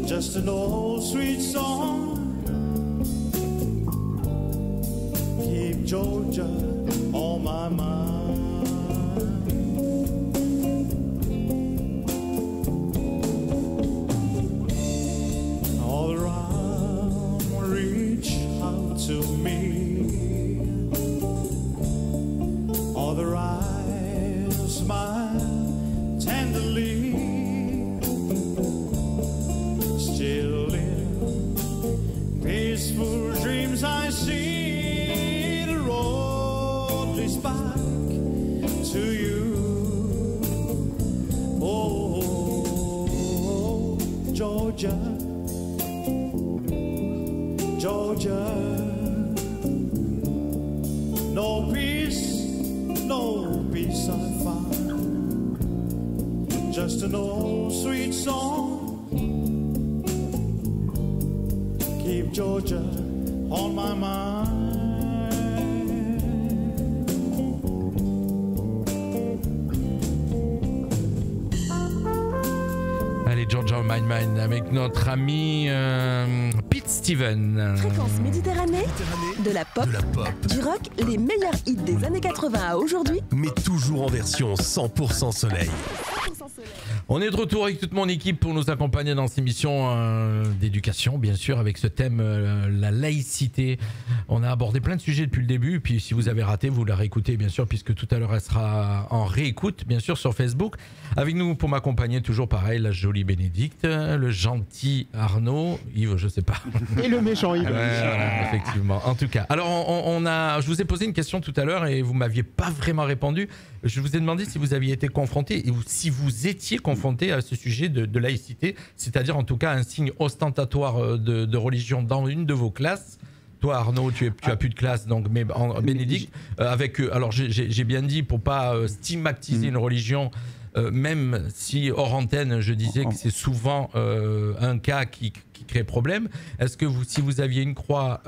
Just an old sweet song. Keep Georgia on my mind. All around reach out to me. All the right smile tenderly. Peaceful dreams I see, the road leads back to you. Oh, Georgia, Georgia, no peace I find, just an old sweet song. Keep Georgia on my mind. Allez, Georgia on my mind avec notre ami Pete Steven. Fréquence Méditerranée, de la pop, du rock, les meilleurs hits des années 80 à aujourd'hui, mais toujours en version 100% soleil. On est de retour avec toute mon équipe pour nous accompagner dans cette émission d'éducation, bien sûr, avec ce thème, la laïcité. On a abordé plein de sujets depuis le début, puis si vous avez raté, vous la réécoutez, bien sûr, puisque tout à l'heure, elle sera en réécoute, bien sûr, sur Facebook. Avec nous, pour m'accompagner, toujours pareil, la jolie Bénédicte, le gentil Arnaud, Yves, je sais pas. Et le méchant Yves. Voilà, effectivement. En tout cas, alors je vous ai posé une question tout à l'heure et vous m'aviez pas vraiment répondu. Je vous ai demandé si vous aviez été confronté et si vous étiez confronté à ce sujet de laïcité, c'est-à-dire en tout cas un signe ostentatoire de religion dans une de vos classes. Toi Arnaud, tu as plus de classe, donc mais Bénédicte, avec alors j'ai bien dit pour pas stigmatiser une religion. Même si hors antenne, je disais que c'est souvent un cas qui crée problème. Est-ce que si vous aviez une croix,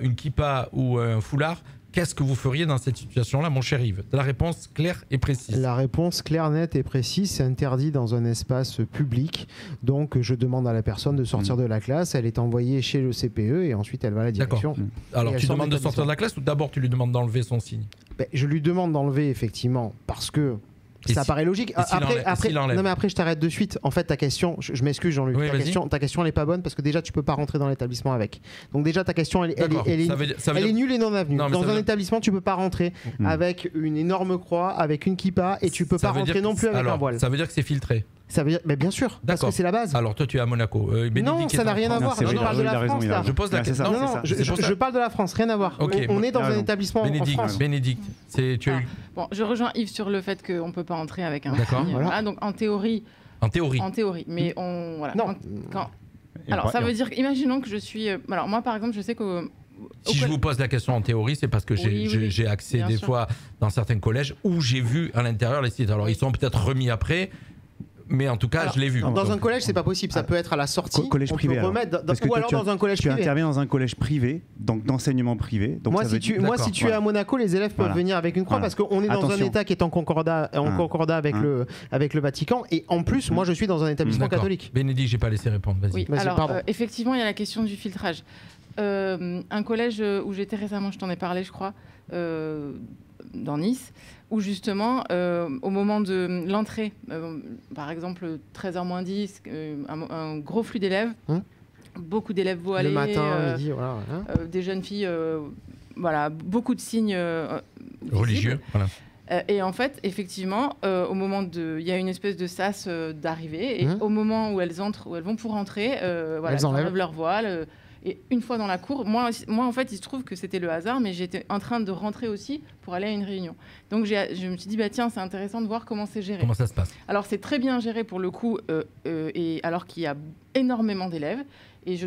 une kippa ou un foulard, qu'est-ce que vous feriez dans cette situation-là, mon cher Yves? La réponse claire et précise. La réponse claire, nette et précise, c'est interdit dans un espace public. Donc, je demande à la personne de sortir de la classe. Elle est envoyée chez le CPE et ensuite, elle va à la direction. D'accord. Alors, tu demandes de sortir de la classe ou d'abord, tu lui demandes d'enlever son signe? Je lui demande d'enlever, effectivement, parce que ça paraît logique. Après, je t'arrête de suite. En fait, ta question, je m'excuse Jean-Luc, ta question elle est pas bonne parce que déjà tu peux pas rentrer dans l'établissement avec. Donc déjà ta question elle est nulle et non avenue. Dans un établissement, tu peux pas rentrer avec une énorme croix, avec une kippa et tu peux pas rentrer non plus avec un voile. Ça veut dire que c'est filtré. Ça veut dire, mais bien sûr, parce que c'est la base. Alors toi tu es à Monaco. Non, ça n'a rien à voir. Je parle de la France là. Je pose la question. Non, je parle de la France, rien à voir. On est dans un établissement en France. Bénédicte, bon, je rejoins Yves sur le fait qu'on peut pas entrer avec un signe. Voilà, donc en théorie. Mais on voilà. Non. Alors ça veut dire, imaginons que je suis. Alors moi par exemple, je sais que. Si je vous pose la question en théorie, c'est parce que j'ai accès des fois dans certains collèges où j'ai vu à l'intérieur les sites. Alors ils sont peut-être remis après. Mais en tout cas, je l'ai vu. Dans un collège, c'est pas possible. Ça peut être à la sortie. Collège privé. Ou alors dans un collège privé. Tu interviens dans un collège privé, donc d'enseignement privé. Donc moi, si tu es à Monaco, les élèves peuvent venir avec une croix parce qu'on est dans un État qui est en concordat avec le Vatican. Et en plus, moi, je suis dans un établissement catholique. Bénédicte, j'ai pas laissé répondre. Vas-y. Oui. Alors, effectivement, il y a la question du filtrage. Un collège où j'étais récemment, je t'en ai parlé, je crois, dans Nice, où justement, au moment de l'entrée, par exemple 13h-10, un gros flux d'élèves, beaucoup d'élèves voilés, le matin, midi, voilà. des jeunes filles, voilà, beaucoup de signes religieux. Voilà. Et en fait, effectivement, au moment il y a une espèce de sas d'arrivée, et au moment où elles entrent, où elles vont pour entrer, voilà, elles enlèvent leur voile. Et une fois dans la cour, moi en fait, il se trouve que c'était le hasard, mais j'étais en train de rentrer aussi pour aller à une réunion. Donc je me suis dit, tiens, c'est intéressant de voir comment c'est géré. Comment ça se passe? Alors c'est très bien géré pour le coup, et alors qu'il y a énormément d'élèves. Et je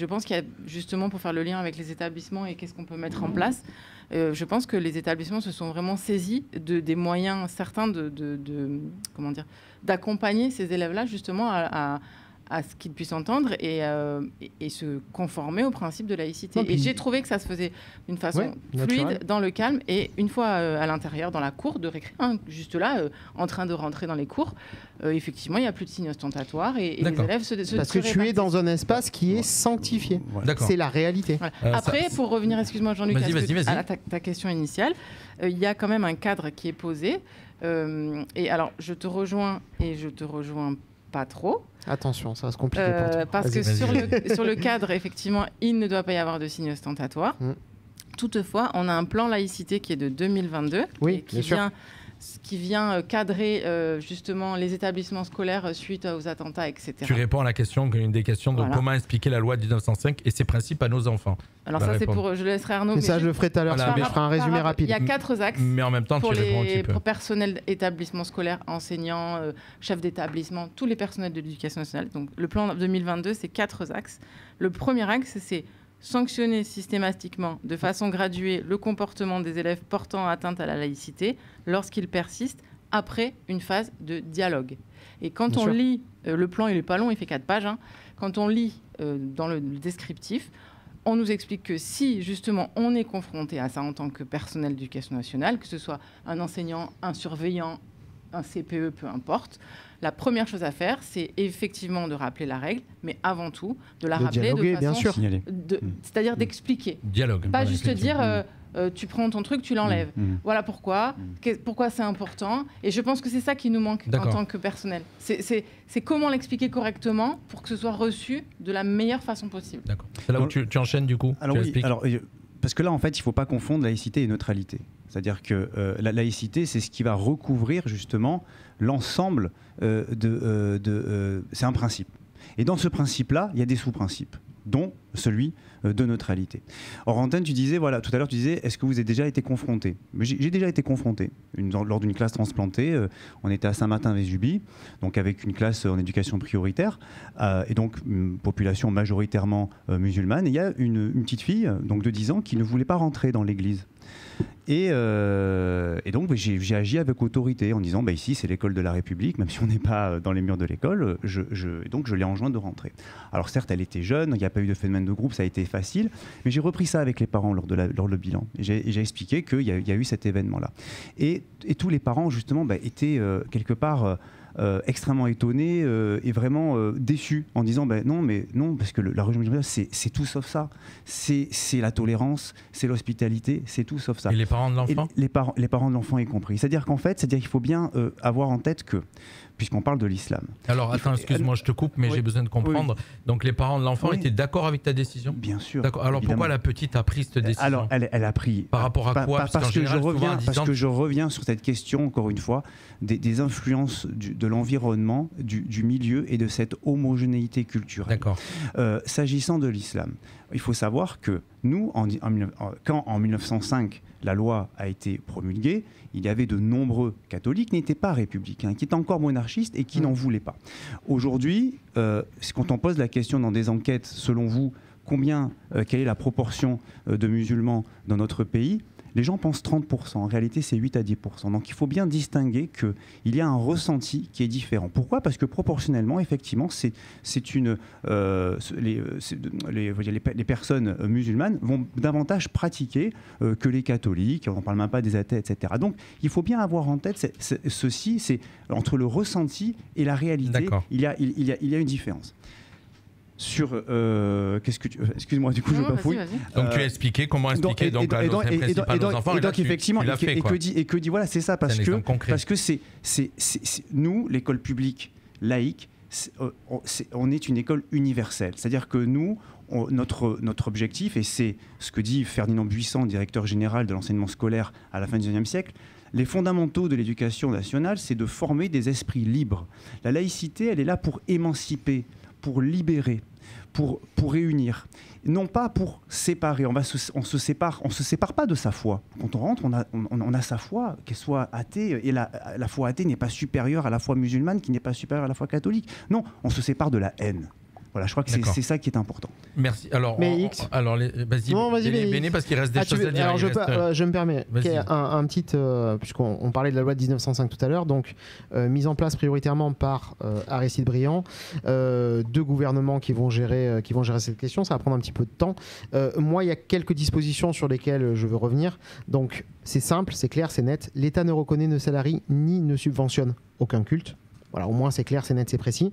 pense qu'il y a justement, pour faire le lien avec les établissements et qu'est-ce qu'on peut mettre en place, je pense que les établissements se sont vraiment saisis des moyens certains d'accompagner ces élèves-là justement à ce qu'ils puissent entendre et se conformer au principe de laïcité. Et j'ai trouvé que ça se faisait d'une façon fluide, dans le calme, et une fois à l'intérieur, dans la cour de récré, juste là, en train de rentrer dans les cours, effectivement, il n'y a plus de signes ostentatoires et les élèves Parce que tu es dans un espace qui est sanctifié. C'est la réalité. Voilà. Après, pour revenir, excuse-moi Jean-Luc, à ta question initiale, il y a quand même un cadre qui est posé. Et alors, je te rejoins et je te rejoins pas trop. Attention, ça va se compliquer pour toi. Parce que sur le cadre, effectivement, il ne doit pas y avoir de signes ostentatoires. Toutefois, on a un plan laïcité qui est de 2022 et qui vient cadrer justement les établissements scolaires suite aux attentats, etc. Tu réponds à la question, une des questions de comment expliquer la loi de 1905 et ses principes à nos enfants. Alors ça, c'est je laisserai Arnaud. Mais ça, je le ferai tout à l'heure. Je ferai un résumé rapide. Il y a 4 axes. Mais en même temps, pour tu réponds un petit peu. Pour personnel établissement scolaire, enseignants, chefs d'établissement, tous les personnels de l'éducation nationale. Donc le plan 2022, c'est 4 axes. Le premier axe, c'est sanctionner systématiquement, de façon graduée, le comportement des élèves portant atteinte à la laïcité lorsqu'il persiste après une phase de dialogue. Et quand on lit, le plan il n'est pas long, il fait 4 pages, quand on lit dans le descriptif, on nous explique que si justement on est confronté à ça en tant que personnel d'éducation nationale, que ce soit un enseignant, un surveillant, un CPE, peu importe, la première chose à faire, c'est effectivement de rappeler la règle, mais avant tout, de la rappeler de façon... bien sûr. C'est-à-dire d'expliquer. Dialogue. Pas juste dire, tu prends ton truc, tu l'enlèves. Voilà pourquoi. Pourquoi c'est important. Et je pense que c'est ça qui nous manque en tant que personnel. C'est comment l'expliquer correctement pour que ce soit reçu de la meilleure façon possible. D'accord. C'est là où tu enchaînes du coup. Parce que là, en fait, il ne faut pas confondre laïcité et neutralité. C'est-à-dire que la laïcité, c'est ce qui va recouvrir justement l'ensemble c'est un principe. Et dans ce principe-là, il y a des sous-principes, dont celui de neutralité. Or, Antenne, tu disais, voilà, tout à l'heure, tu disais, est-ce que vous avez déjà été confronté ? J'ai déjà été confronté. Lors d'une classe transplantée, on était à Saint-Martin-Vésubie, donc avec une classe en éducation prioritaire, et donc une population majoritairement musulmane. Et il y a une petite fille, donc de 10 ans, qui ne voulait pas rentrer dans l'église. Et donc j'ai agi avec autorité en disant ici c'est l'école de la République, même si on n'est pas dans les murs de l'école, donc je l'ai enjoint de rentrer. Alors certes elle était jeune, il n'y a pas eu de phénomène de groupe, ça a été facile, mais j'ai repris ça avec les parents lors de bilan. Et j'ai expliqué qu'il y a eu cet événement-là. Et tous les parents justement étaient quelque part extrêmement étonnés et vraiment déçus en disant non, parce que la religion musulmane c'est tout sauf ça, c'est la tolérance, c'est l'hospitalité, c'est tout sauf ça. Et les parents de l'enfant ? Les parents de l'enfant y compris. C'est-à-dire qu'il faut bien avoir en tête que, puisqu'on parle de l'islam. Alors attends, excuse-moi, je te coupe, mais j'ai besoin de comprendre. Oui. Donc les parents de l'enfant étaient d'accord avec ta décision ? Bien sûr. D'accord. Alors évidemment. Pourquoi la petite a pris cette décision ? Alors elle a pris. Par rapport à quoi ? Parce que je reviens sur cette question, encore une fois, des influences de l'environnement, du milieu et de cette homogénéité culturelle. D'accord. S'agissant de l'islam, il faut savoir que nous, quand en 1905, la loi a été promulguée, il y avait de nombreux catholiques qui n'étaient pas républicains, qui étaient encore monarchistes et qui n'en voulaient pas. Aujourd'hui, quand on pose la question dans des enquêtes, selon vous, quelle est la proportion de musulmans dans notre pays ? Les gens pensent 30%, en réalité c'est 8 à 10%. Donc il faut bien distinguer qu'il y a un ressenti qui est différent. Pourquoi ? Parce que proportionnellement, effectivement, les personnes musulmanes vont davantage pratiquer que les catholiques, on ne parle même pas des athées, etc. Donc il faut bien avoir en tête ceci, c'est entre le ressenti et la réalité, il y a une différence. Excuse-moi, du coup je bafouille. Donc tu as expliqué comment expliquer la doctrine principale aux enfants. Et donc effectivement, que dit voilà, c'est ça, parce que c'est nous, l'école publique laïque, on est une école universelle. C'est-à-dire que nous, notre objectif, et c'est ce que dit Ferdinand Buisson, directeur général de l'enseignement scolaire à la fin du XIXe siècle, les fondamentaux de l'éducation nationale, c'est de former des esprits libres. La laïcité, elle est là pour émanciper, pour libérer, pour réunir, non pas pour séparer. On se sépare pas de sa foi. Quand on rentre, on a sa foi, qu'elle soit athée, et la foi athée n'est pas supérieure à la foi musulmane, qui n'est pas supérieure à la foi catholique. Non, on se sépare de la haine. Voilà, je crois que c'est ça qui est important. Merci. Alors, vas-y, Béné, parce qu'il reste des choses à dire. Alors, je me permets, un petit, puisqu'on parlait de la loi de 1905 tout à l'heure, donc mise en place prioritairement par Aristide Briand, 2 gouvernements qui vont gérer cette question. Ça va prendre un petit peu de temps. Moi, il y a quelques dispositions sur lesquelles je veux revenir. Donc, c'est simple, c'est clair, c'est net. L'État ne reconnaît, ne salarie ni ne subventionne aucun culte. Voilà, au moins c'est clair, c'est net, c'est précis.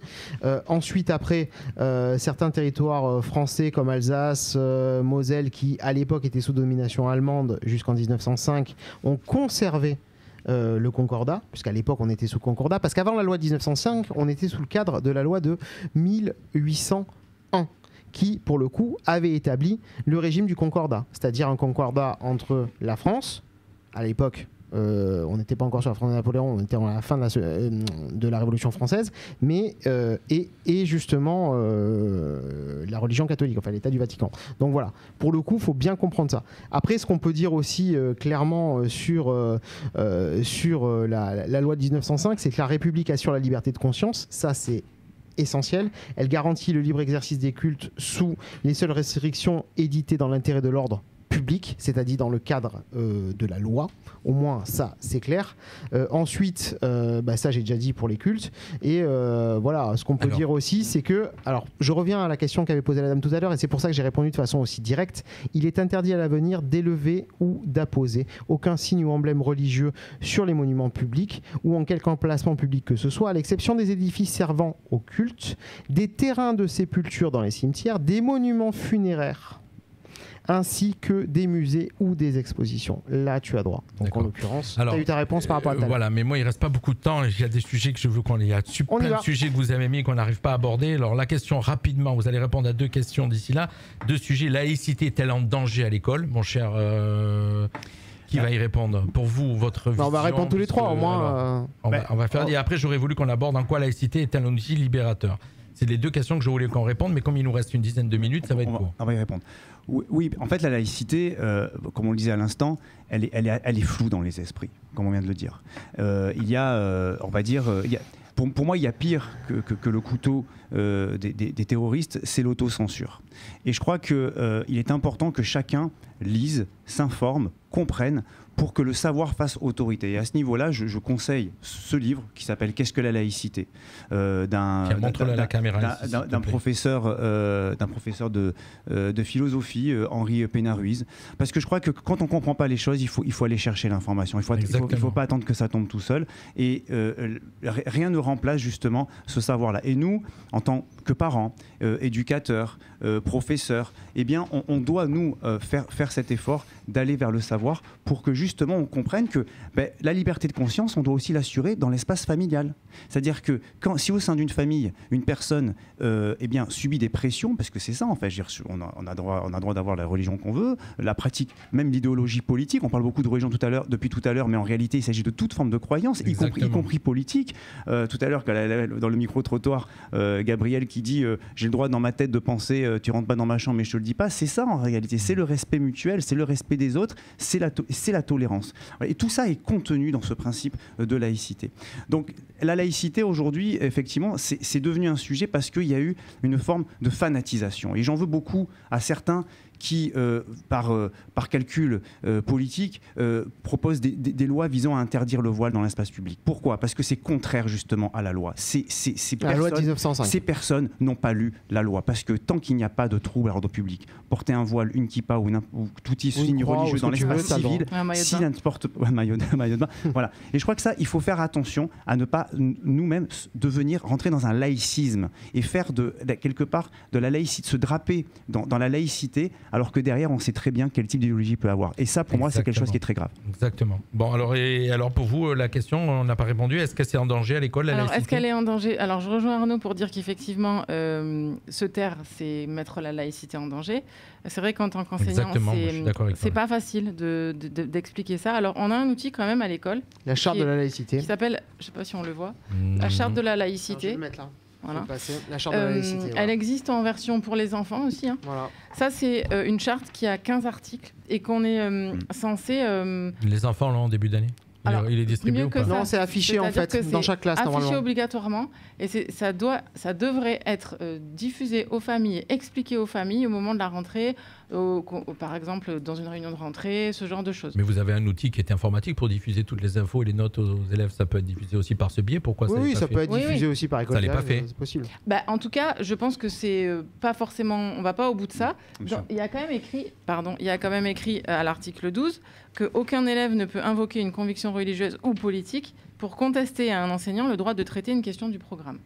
Ensuite, après, certains territoires français comme Alsace, Moselle, qui à l'époque étaient sous domination allemande jusqu'en 1905, ont conservé le concordat, puisqu'à l'époque on était sous concordat, parce qu'avant la loi de 1905, on était sous le cadre de la loi de 1801, qui, pour le coup, avait établi le régime du concordat, c'est-à-dire un concordat entre la France, à l'époque, on n'était pas encore sur la France de Napoléon, on était à la fin de la Révolution française, mais et justement la religion catholique, enfin l'État du Vatican. Donc voilà, pour le coup, il faut bien comprendre ça. Après, ce qu'on peut dire aussi clairement sur la loi de 1905, c'est que la République assure la liberté de conscience, ça c'est essentiel. Elle garantit le libre exercice des cultes sous les seules restrictions éditées dans l'intérêt de l'ordre public, c'est-à-dire dans le cadre de la loi. Au moins, ça, c'est clair. Ensuite, ça, j'ai déjà dit pour les cultes. Et voilà, ce qu'on peut dire aussi, c'est que... Alors, je reviens à la question qu'avait posée la dame tout à l'heure, et c'est pour ça que j'ai répondu de façon aussi directe. Il est interdit à l'avenir d'élever ou d'apposer aucun signe ou emblème religieux sur les monuments publics ou en quelque emplacement public que ce soit, à l'exception des édifices servant au culte, des terrains de sépulture dans les cimetières, des monuments funéraires, ainsi que des musées ou des expositions. Là, tu as droit. Donc en l'occurrence, tu as eu ta réponse par rapport à ta voilà, mais moi, il reste pas beaucoup de temps. Il y a des sujets que je veux qu'on... Il y a plein de sujets que vous avez mis qu'on n'arrive pas à aborder. Alors la question, rapidement, vous allez répondre à 2 questions d'ici là. 2 sujets. Laïcité est-elle en danger à l'école, mon cher... Qui va y répondre? Pour vous, votre vision? On va répondre tous les 3 au moins. On va faire. Et après, j'aurais voulu qu'on aborde en quoi laïcité est-elle un outil libérateur. C'est les 2 questions que je voulais qu'on réponde, mais comme il nous reste une dizaine de minutes, ça va être court. On va y répondre. Oui, en fait, la laïcité, comme on le disait à l'instant, elle est floue dans les esprits, comme on vient de le dire. Il y a, on va dire, pour moi, il y a pire que le couteau des terroristes, c'est l'autocensure. Et je crois qu'il est important que chacun lise, s'informe, comprenne, pour que le savoir fasse autorité. Et à ce niveau-là, je conseille ce livre qui s'appelle « Qu'est-ce que la laïcité ?» d'un professeur de philosophie, Henri Pénard-Ruiz. Parce que je crois que quand on ne comprend pas les choses, il faut aller chercher l'information. Il ne faut pas attendre que ça tombe tout seul. Et rien ne remplace justement ce savoir-là. Et nous, en tant que parents, éducateurs, professeurs, eh bien, on doit, nous, faire cet effort d'aller vers le savoir pour que justement on comprenne que la liberté de conscience, on doit aussi l'assurer dans l'espace familial. C'est-à-dire que si au sein d'une famille, une personne subit des pressions, parce que c'est ça en fait, on a droit d'avoir la religion qu'on veut, la pratique, même l'idéologie politique, on parle beaucoup de religion depuis tout à l'heure, mais en réalité il s'agit de toute forme de croyance, y compris politique. Tout à l'heure, dans le micro-trottoir, Gabriel qui dit j'ai le droit dans ma tête de penser tu rentres pas dans ma chambre mais je te le dis pas, c'est ça en réalité, c'est le respect mutuel, c'est le respect des autres, c'est la tolérance. Et tout ça est contenu dans ce principe de laïcité. Donc la laïcité aujourd'hui, effectivement, c'est devenu un sujet parce qu'il y a eu une forme de fanatisation. Et j'en veux beaucoup à certains qui, par calcul politique, proposent des lois visant à interdire le voile dans l'espace public. Pourquoi? Parce que c'est contraire justement à la loi. La loi de 1905. Ces personnes n'ont pas lu la loi. Parce que tant qu'il n'y a pas de trouble à l'ordre public, porter un voile, une kippa ou tout signe religieux dans l'espace civil, si n'importe un maillot de bain, voilà. Et je crois que ça, il faut faire attention à ne pas nous-mêmes rentrer dans un laïcisme et faire quelque part de la laïcité, se draper dans la laïcité, alors que derrière, on sait très bien quel type d'idéologie peut avoir. Et ça, pour moi, c'est quelque chose qui est très grave. Exactement. Bon, alors pour vous, la question, on n'a pas répondu. Est-ce que c'est en danger à l'école, la laïcité? Est-ce qu'elle est en danger? Alors, je rejoins Arnaud pour dire qu'effectivement, se taire, c'est mettre la laïcité en danger. C'est vrai qu'en tant qu'enseignant, c'est pas facile d'expliquer ça. Alors, on a un outil quand même à l'école. La charte de la laïcité. Qui s'appelle, je ne sais pas si on le voit, la charte de la laïcité. Alors, je vais le mettre là. Voilà. La charte de la laïcité. Elle existe en version pour les enfants aussi. Hein. Voilà. Ça, c'est une charte qui a 15 articles et qu'on est censé... Les enfants l'ont en début d'année? Alors, il est distribué ou pas? Non, c'est affiché en fait dans chaque classe normalement. Affiché obligatoirement et ça devrait être diffusé aux familles, expliqué aux familles au moment de la rentrée, par exemple dans une réunion de rentrée, ce genre de choses. Mais vous avez un outil qui est informatique pour diffuser toutes les infos et les notes aux élèves. Ça peut être diffusé aussi par ce biais. Pourquoi ça? Oui, ça peut être diffusé aussi par école. Ça n'est pas fait. C'est possible. En tout cas, je pense que c'est pas forcément. On va pas au bout de ça. Il y a quand même écrit à l'article 12 qu'aucun élève ne peut invoquer une conviction religieuse ou politique pour contester à un enseignant le droit de traiter une question du programme.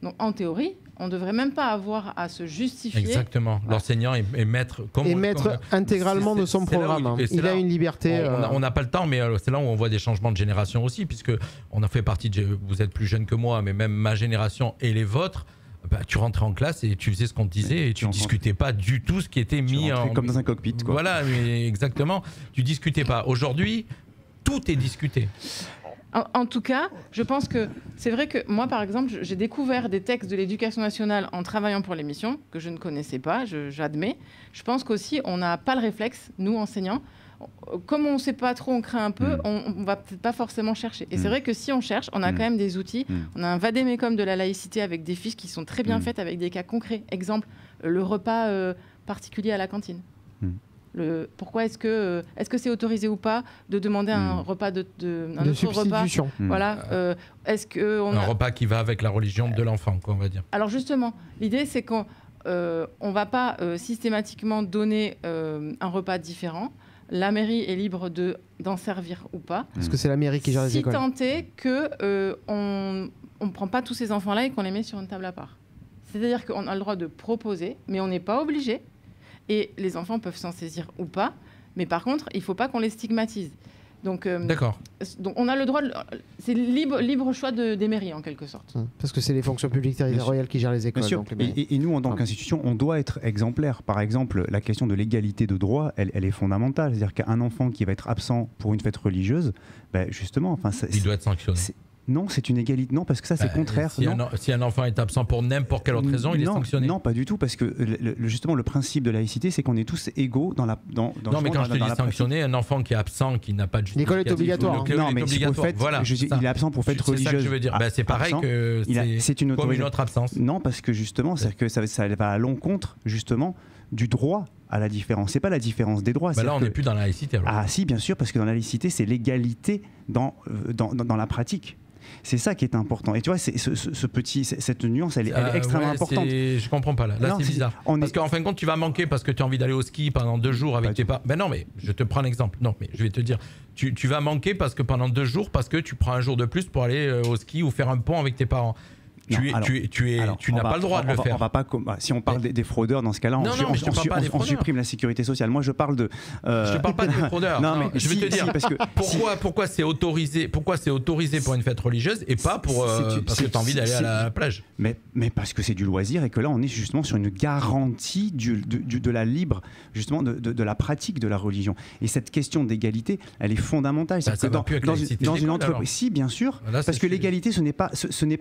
Donc, en théorie, on ne devrait même pas avoir à se justifier. Exactement. Voilà. L'enseignant est maître... intégralement de son programme. Il a une liberté... On n'a pas le temps, mais c'est là où on voit des changements de génération aussi, puisque on a fait partie vous êtes plus jeune que moi, mais même ma génération et les vôtres, tu rentrais en classe et tu faisais ce qu'on te disait et tu discutais pas du tout ce qui était mis en... comme dans un cockpit, quoi. Voilà, mais exactement. Tu discutais pas. Aujourd'hui, tout est discuté. En tout cas, je pense que c'est vrai que moi, par exemple, j'ai découvert des textes de l'éducation nationale en travaillant pour l'émission, que je ne connaissais pas, j'admets. Je pense qu'aussi, on n'a pas le réflexe, nous, enseignants. Comme on ne sait pas trop, on craint un peu, on ne va peut-être pas forcément chercher. Et c'est vrai que si on cherche, on a quand même des outils. On a un vadémécom de la laïcité avec des fiches qui sont très bien faites, avec des cas concrets. Exemple, le repas particulier à la cantine. Pourquoi est-ce que c'est autorisé ou pas de demander un repas un autre repas? Voilà. Est-ce que un repas qui va avec la religion de l'enfant, quoi, on va dire. Alors justement, l'idée c'est qu'on va pas systématiquement donner un repas différent. La mairie est libre d'en servir ou pas. Parce que c'est la mairie qui gère les écoles. Si tant est qu'on ne prend pas tous ces enfants-là et qu'on les met sur une table à part. C'est-à-dire qu'on a le droit de proposer, mais on n'est pas obligé. et les enfants peuvent s'en saisir ou pas, mais par contre, il ne faut pas qu'on les stigmatise. Donc, D'accord. Donc on a le droit, c'est libre choix des mairies en quelque sorte. Parce que c'est les fonctions publiques territoriales qui gèrent les écoles. Donc et nous, en tant qu'institution, on doit être exemplaire. Par exemple, la question de l'égalité de droit, elle est fondamentale. C'est-à-dire qu'un enfant qui va être absent pour une fête religieuse, justement, il doit être sanctionné. Non, c'est une égalité. Non, parce que ça, c'est contraire. Si un enfant est absent pour n'importe quelle autre raison, il est sanctionné. Non, pas du tout, parce que justement, le principe de laïcité, c'est qu'on est tous égaux dans la. Non, mais quand je te dis sanctionné, un enfant qui est absent, qui n'a pas de justificatif. L'école est obligatoire. Non, mais voilà, il est absent pour fête religieuse. C'est ça que je veux dire. C'est pareil que c'est une autre absence. Non, parce que justement, c'est que ça va à l'encontre justement du droit à la différence. C'est pas la différence des droits. Là, on n'est plus dans la laïcité. Alors. Ah si, bien sûr, parce que dans la laïcité, c'est l'égalité dans la pratique. C'est ça qui est important. Et tu vois, cette nuance, elle est extrêmement importante. Je comprends pas là. Là, c'est bizarre. Parce qu'en fin de compte, tu vas manquer parce que tu as envie d'aller au ski pendant 2 jours avec tes parents. Ben non, mais je te prends l'exemple. Non, mais je vais te dire, tu vas manquer parce que pendant 2 jours, parce que tu prends un jour de plus pour aller au ski ou faire un pont avec tes parents. Tu n'as pas le droit de le faire. On va pas, si on parle des fraudeurs, dans ce cas-là, on supprime la sécurité sociale. Moi, je parle de. Je parle pas des fraudeurs. Non, mais je vais te dire parce que pourquoi c'est autorisé. Pourquoi c'est autorisé pour une fête religieuse et pas pour parce que tu as envie d'aller à la plage. Mais parce que c'est du loisir et que là, on est justement sur une garantie de la libre, justement, de la pratique de la religion. Et cette question d'égalité, elle est fondamentale. Dans une entreprise, si bien sûr, parce que l'égalité, ce n'est pas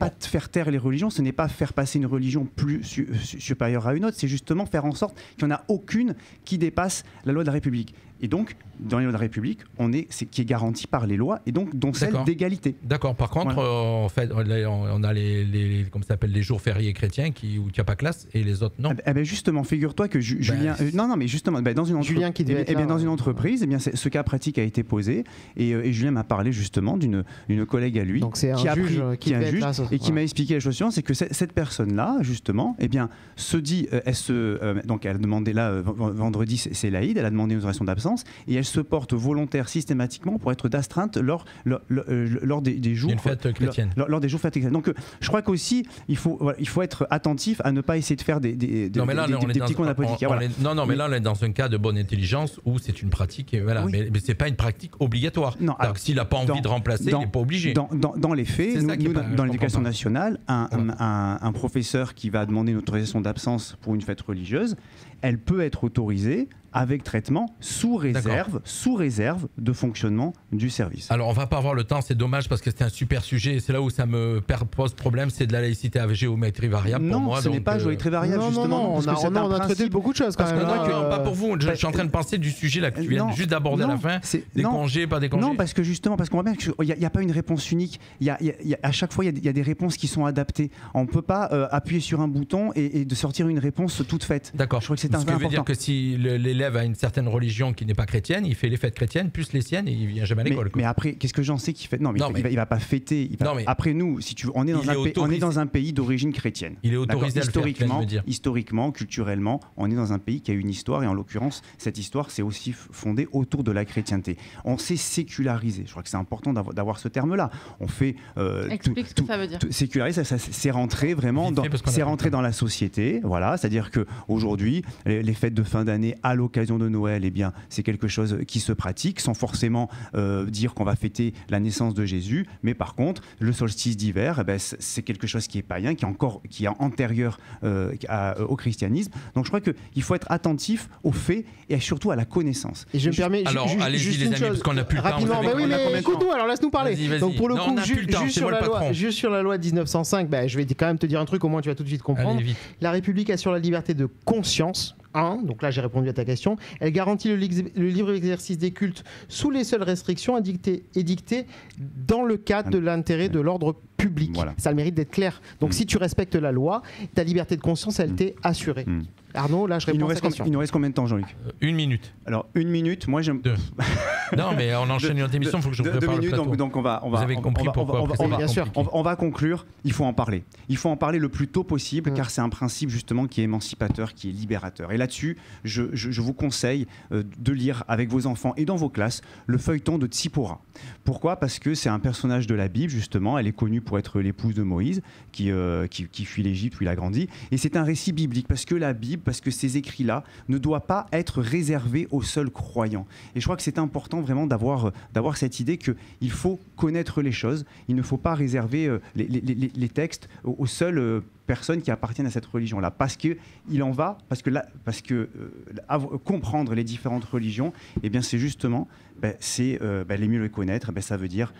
de faire taire les religions, ce n'est pas faire passer une religion plus supérieure à une autre, c'est justement faire en sorte qu'il n'y en a aucune qui dépasse la loi de la République. Et donc, dans les lois de la République, c'est qui est garanti par les lois, et donc dont celle d'égalité. D'accord. Par contre, en fait, on a les comment ça s'appelle, les jours fériés chrétiens où il n'y a pas classe et les autres non. Justement, figure-toi que Julien, mais justement, dans une entreprise, Julien qui devait être dans une entreprise, ce cas pratique a été posé, et Julien m'a parlé justement d'une collègue à lui, donc c'est un juge qui est un juge et qui m'a expliqué la chose suivante, c'est que cette personne-là, justement, se dit, donc elle a demandé là vendredi, c'est l'Aïd, elle a demandé une autorisation d'absence. Et elle se porte volontaire systématiquement pour être d'astreinte lors des jours. Une fête chrétienne. Lors des jours fêtes chrétiennes. Donc je crois qu'aussi il faut être attentif à ne pas essayer de faire des petits coins d'apodique. Non, mais là on est dans un cas de bonne intelligence où c'est une pratique, voilà, mais c'est pas une pratique obligatoire. Non, alors s'il n'a pas envie de remplacer, il n'est pas obligé. Dans les faits, nous dans l'éducation nationale, un professeur qui va demander une autorisation d'absence pour une fête religieuse, elle peut être autorisée avec traitement sous réserve de fonctionnement du service. Alors on va pas avoir le temps, c'est dommage parce que c'était un super sujet et c'est là où ça me pose problème, c'est de la laïcité à géométrie variable pour moi. Non, ce n'est pas géométrie variable justement. On a traité beaucoup de choses quand même. Pas pour vous, je suis en train de penser du sujet là que tu viens juste d'aborder à la fin, des congés, pas des congés. Non, parce qu'on voit bien qu'il n'y a pas une réponse unique, à chaque fois il y a des réponses qui sont adaptées. On ne peut pas appuyer sur un bouton et de sortir une réponse toute faite. D'accord. Je crois que c'est important. Ce qui veut dire que si l'élève a une certaine religion qui n'est pas chrétienne, il fait les fêtes chrétiennes plus les siennes et il vient jamais à l'école. Mais après, qu'est-ce que j'en sais qu'il fait? Non, mais il va pas fêter. Après nous, si tu veux, on est dans un pays d'origine chrétienne. Il est autorisé à le faire, historiquement, culturellement, on est dans un pays qui a une histoire et en l'occurrence, cette histoire c'est aussi fondée autour de la chrétienté. On s'est sécularisé. Je crois que c'est important d'avoir ce terme-là. On fait explique ce que ça veut dire. Séculariser, c'est rentré vraiment dans la société. Voilà, c'est-à-dire que aujourd'hui, les fêtes de fin d'année à l'occasion de Noël, c'est quelque chose qui se pratique sans forcément dire qu'on va fêter la naissance de Jésus, mais par contre, le solstice d'hiver, c'est quelque chose qui est païen, qui est antérieur au christianisme. Donc je crois qu'il faut être attentif aux faits et surtout à la connaissance. Et je me permets, alors allez-y les amis, parce qu'on n'a plus le temps. Rapidement, oui, mais écoute-nous, alors laisse-nous parler. Vas-y. Donc pour le coup, juste sur la loi 1905, je vais quand même te dire un truc, au moins tu vas tout de suite comprendre. La République assure la liberté de conscience. Donc là j'ai répondu à ta question. Elle garantit le libre exercice des cultes sous les seules restrictions édictées dans le cadre de l'intérêt de l'ordre public. Voilà. Ça a le mérite d'être clair. Donc si tu respectes la loi, ta liberté de conscience, elle t'est assurée. Arnaud, là je réponds à ta question. Il nous reste combien de temps, Jean-Luc? 1 minute. Alors 1 minute, moi j'aime... 2. Non mais on enchaîne une autre émission, il faut que je prépare 2 minutes, le plateau. Donc on va... Vous avez compris pourquoi bien sûr. On va conclure, il faut en parler. Il faut en parler le plus tôt possible car c'est un principe justement qui est émancipateur, qui est libérateur. Et là-dessus, je vous conseille de lire avec vos enfants et dans vos classes le feuilleton de Tzipora. Pourquoi? Parce que c'est un personnage de la Bible justement, elle est connue pour être l'épouse de Moïse, qui fuit l'Égypte où il a grandi. Et c'est un récit biblique, parce que la Bible, parce que ces écrits-là ne doivent pas être réservés aux seuls croyants. Et je crois que c'est important vraiment d'avoir cette idée qu'il faut connaître les choses. Il ne faut pas réserver les textes aux seuls personnes qui appartiennent à cette religion-là, parce que comprendre les différentes religions, eh bien c'est justement les mieux les connaître. Ça veut dire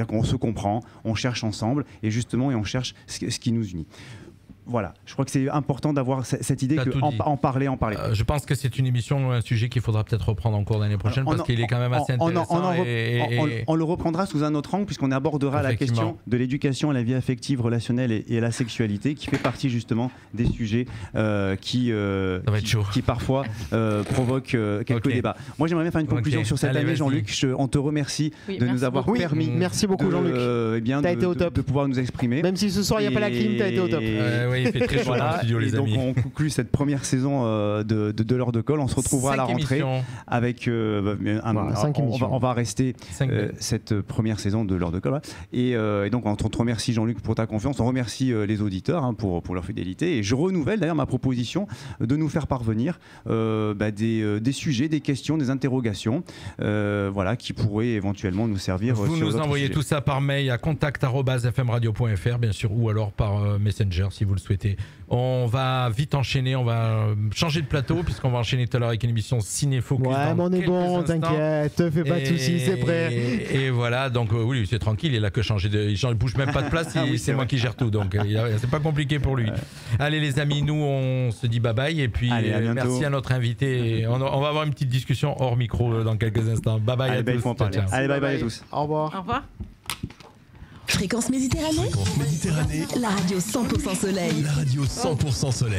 qu'on se comprend, on cherche ensemble et on cherche ce qui nous unit. Voilà, je crois que c'est important d'avoir cette idée qu'en parler. Je pense que c'est une émission, un sujet qu'il faudra peut-être reprendre en cours l'année prochaine parce qu'il est quand même assez intéressant. On le reprendra sous un autre angle puisqu'on abordera la question de l'éducation à la vie affective, relationnelle et à la sexualité qui fait partie justement des sujets qui parfois provoquent quelques débats. Moi j'aimerais bien faire une conclusion sur cette année, Jean-Luc. On te remercie de nous avoir permis. Merci beaucoup Jean-Luc. T'as été au top. De pouvoir nous exprimer. Même si ce soir il n'y a pas la clim, t'as été au top. Oui, il fait très chaud dans le studio, les amis. Donc on conclut cette première saison de l'heure de colle. On se retrouvera à la rentrée avec on va rester cette première saison de l'heure de colle. Et donc on te remercie Jean-Luc pour ta confiance. On remercie les auditeurs pour leur fidélité. Et je renouvelle d'ailleurs ma proposition de nous faire parvenir des sujets, des questions, des interrogations qui pourraient éventuellement nous servir. Vous nous envoyez tout ça par mail à contact@fmradio.fr bien sûr, ou alors par Messenger si vous le souhaitez. On va vite enchaîner, on va changer de plateau puisqu'on va enchaîner tout à l'heure avec une émission Ciné-Focus. Ouais, mais on est bon, t'inquiète, te fais pas de soucis, c'est prêt. Et voilà, donc oui, c'est tranquille, il a que changer il bouge même pas de place, c'est moi qui gère tout, donc c'est pas compliqué pour lui. Allez les amis, nous on se dit bye bye et puis merci à notre invité. On va avoir une petite discussion hors micro dans quelques instants. Bye bye à tous. Allez, bye bye à tous. Au revoir. Au revoir. Fréquence Méditerranée. La radio 100% soleil. La radio 100% soleil.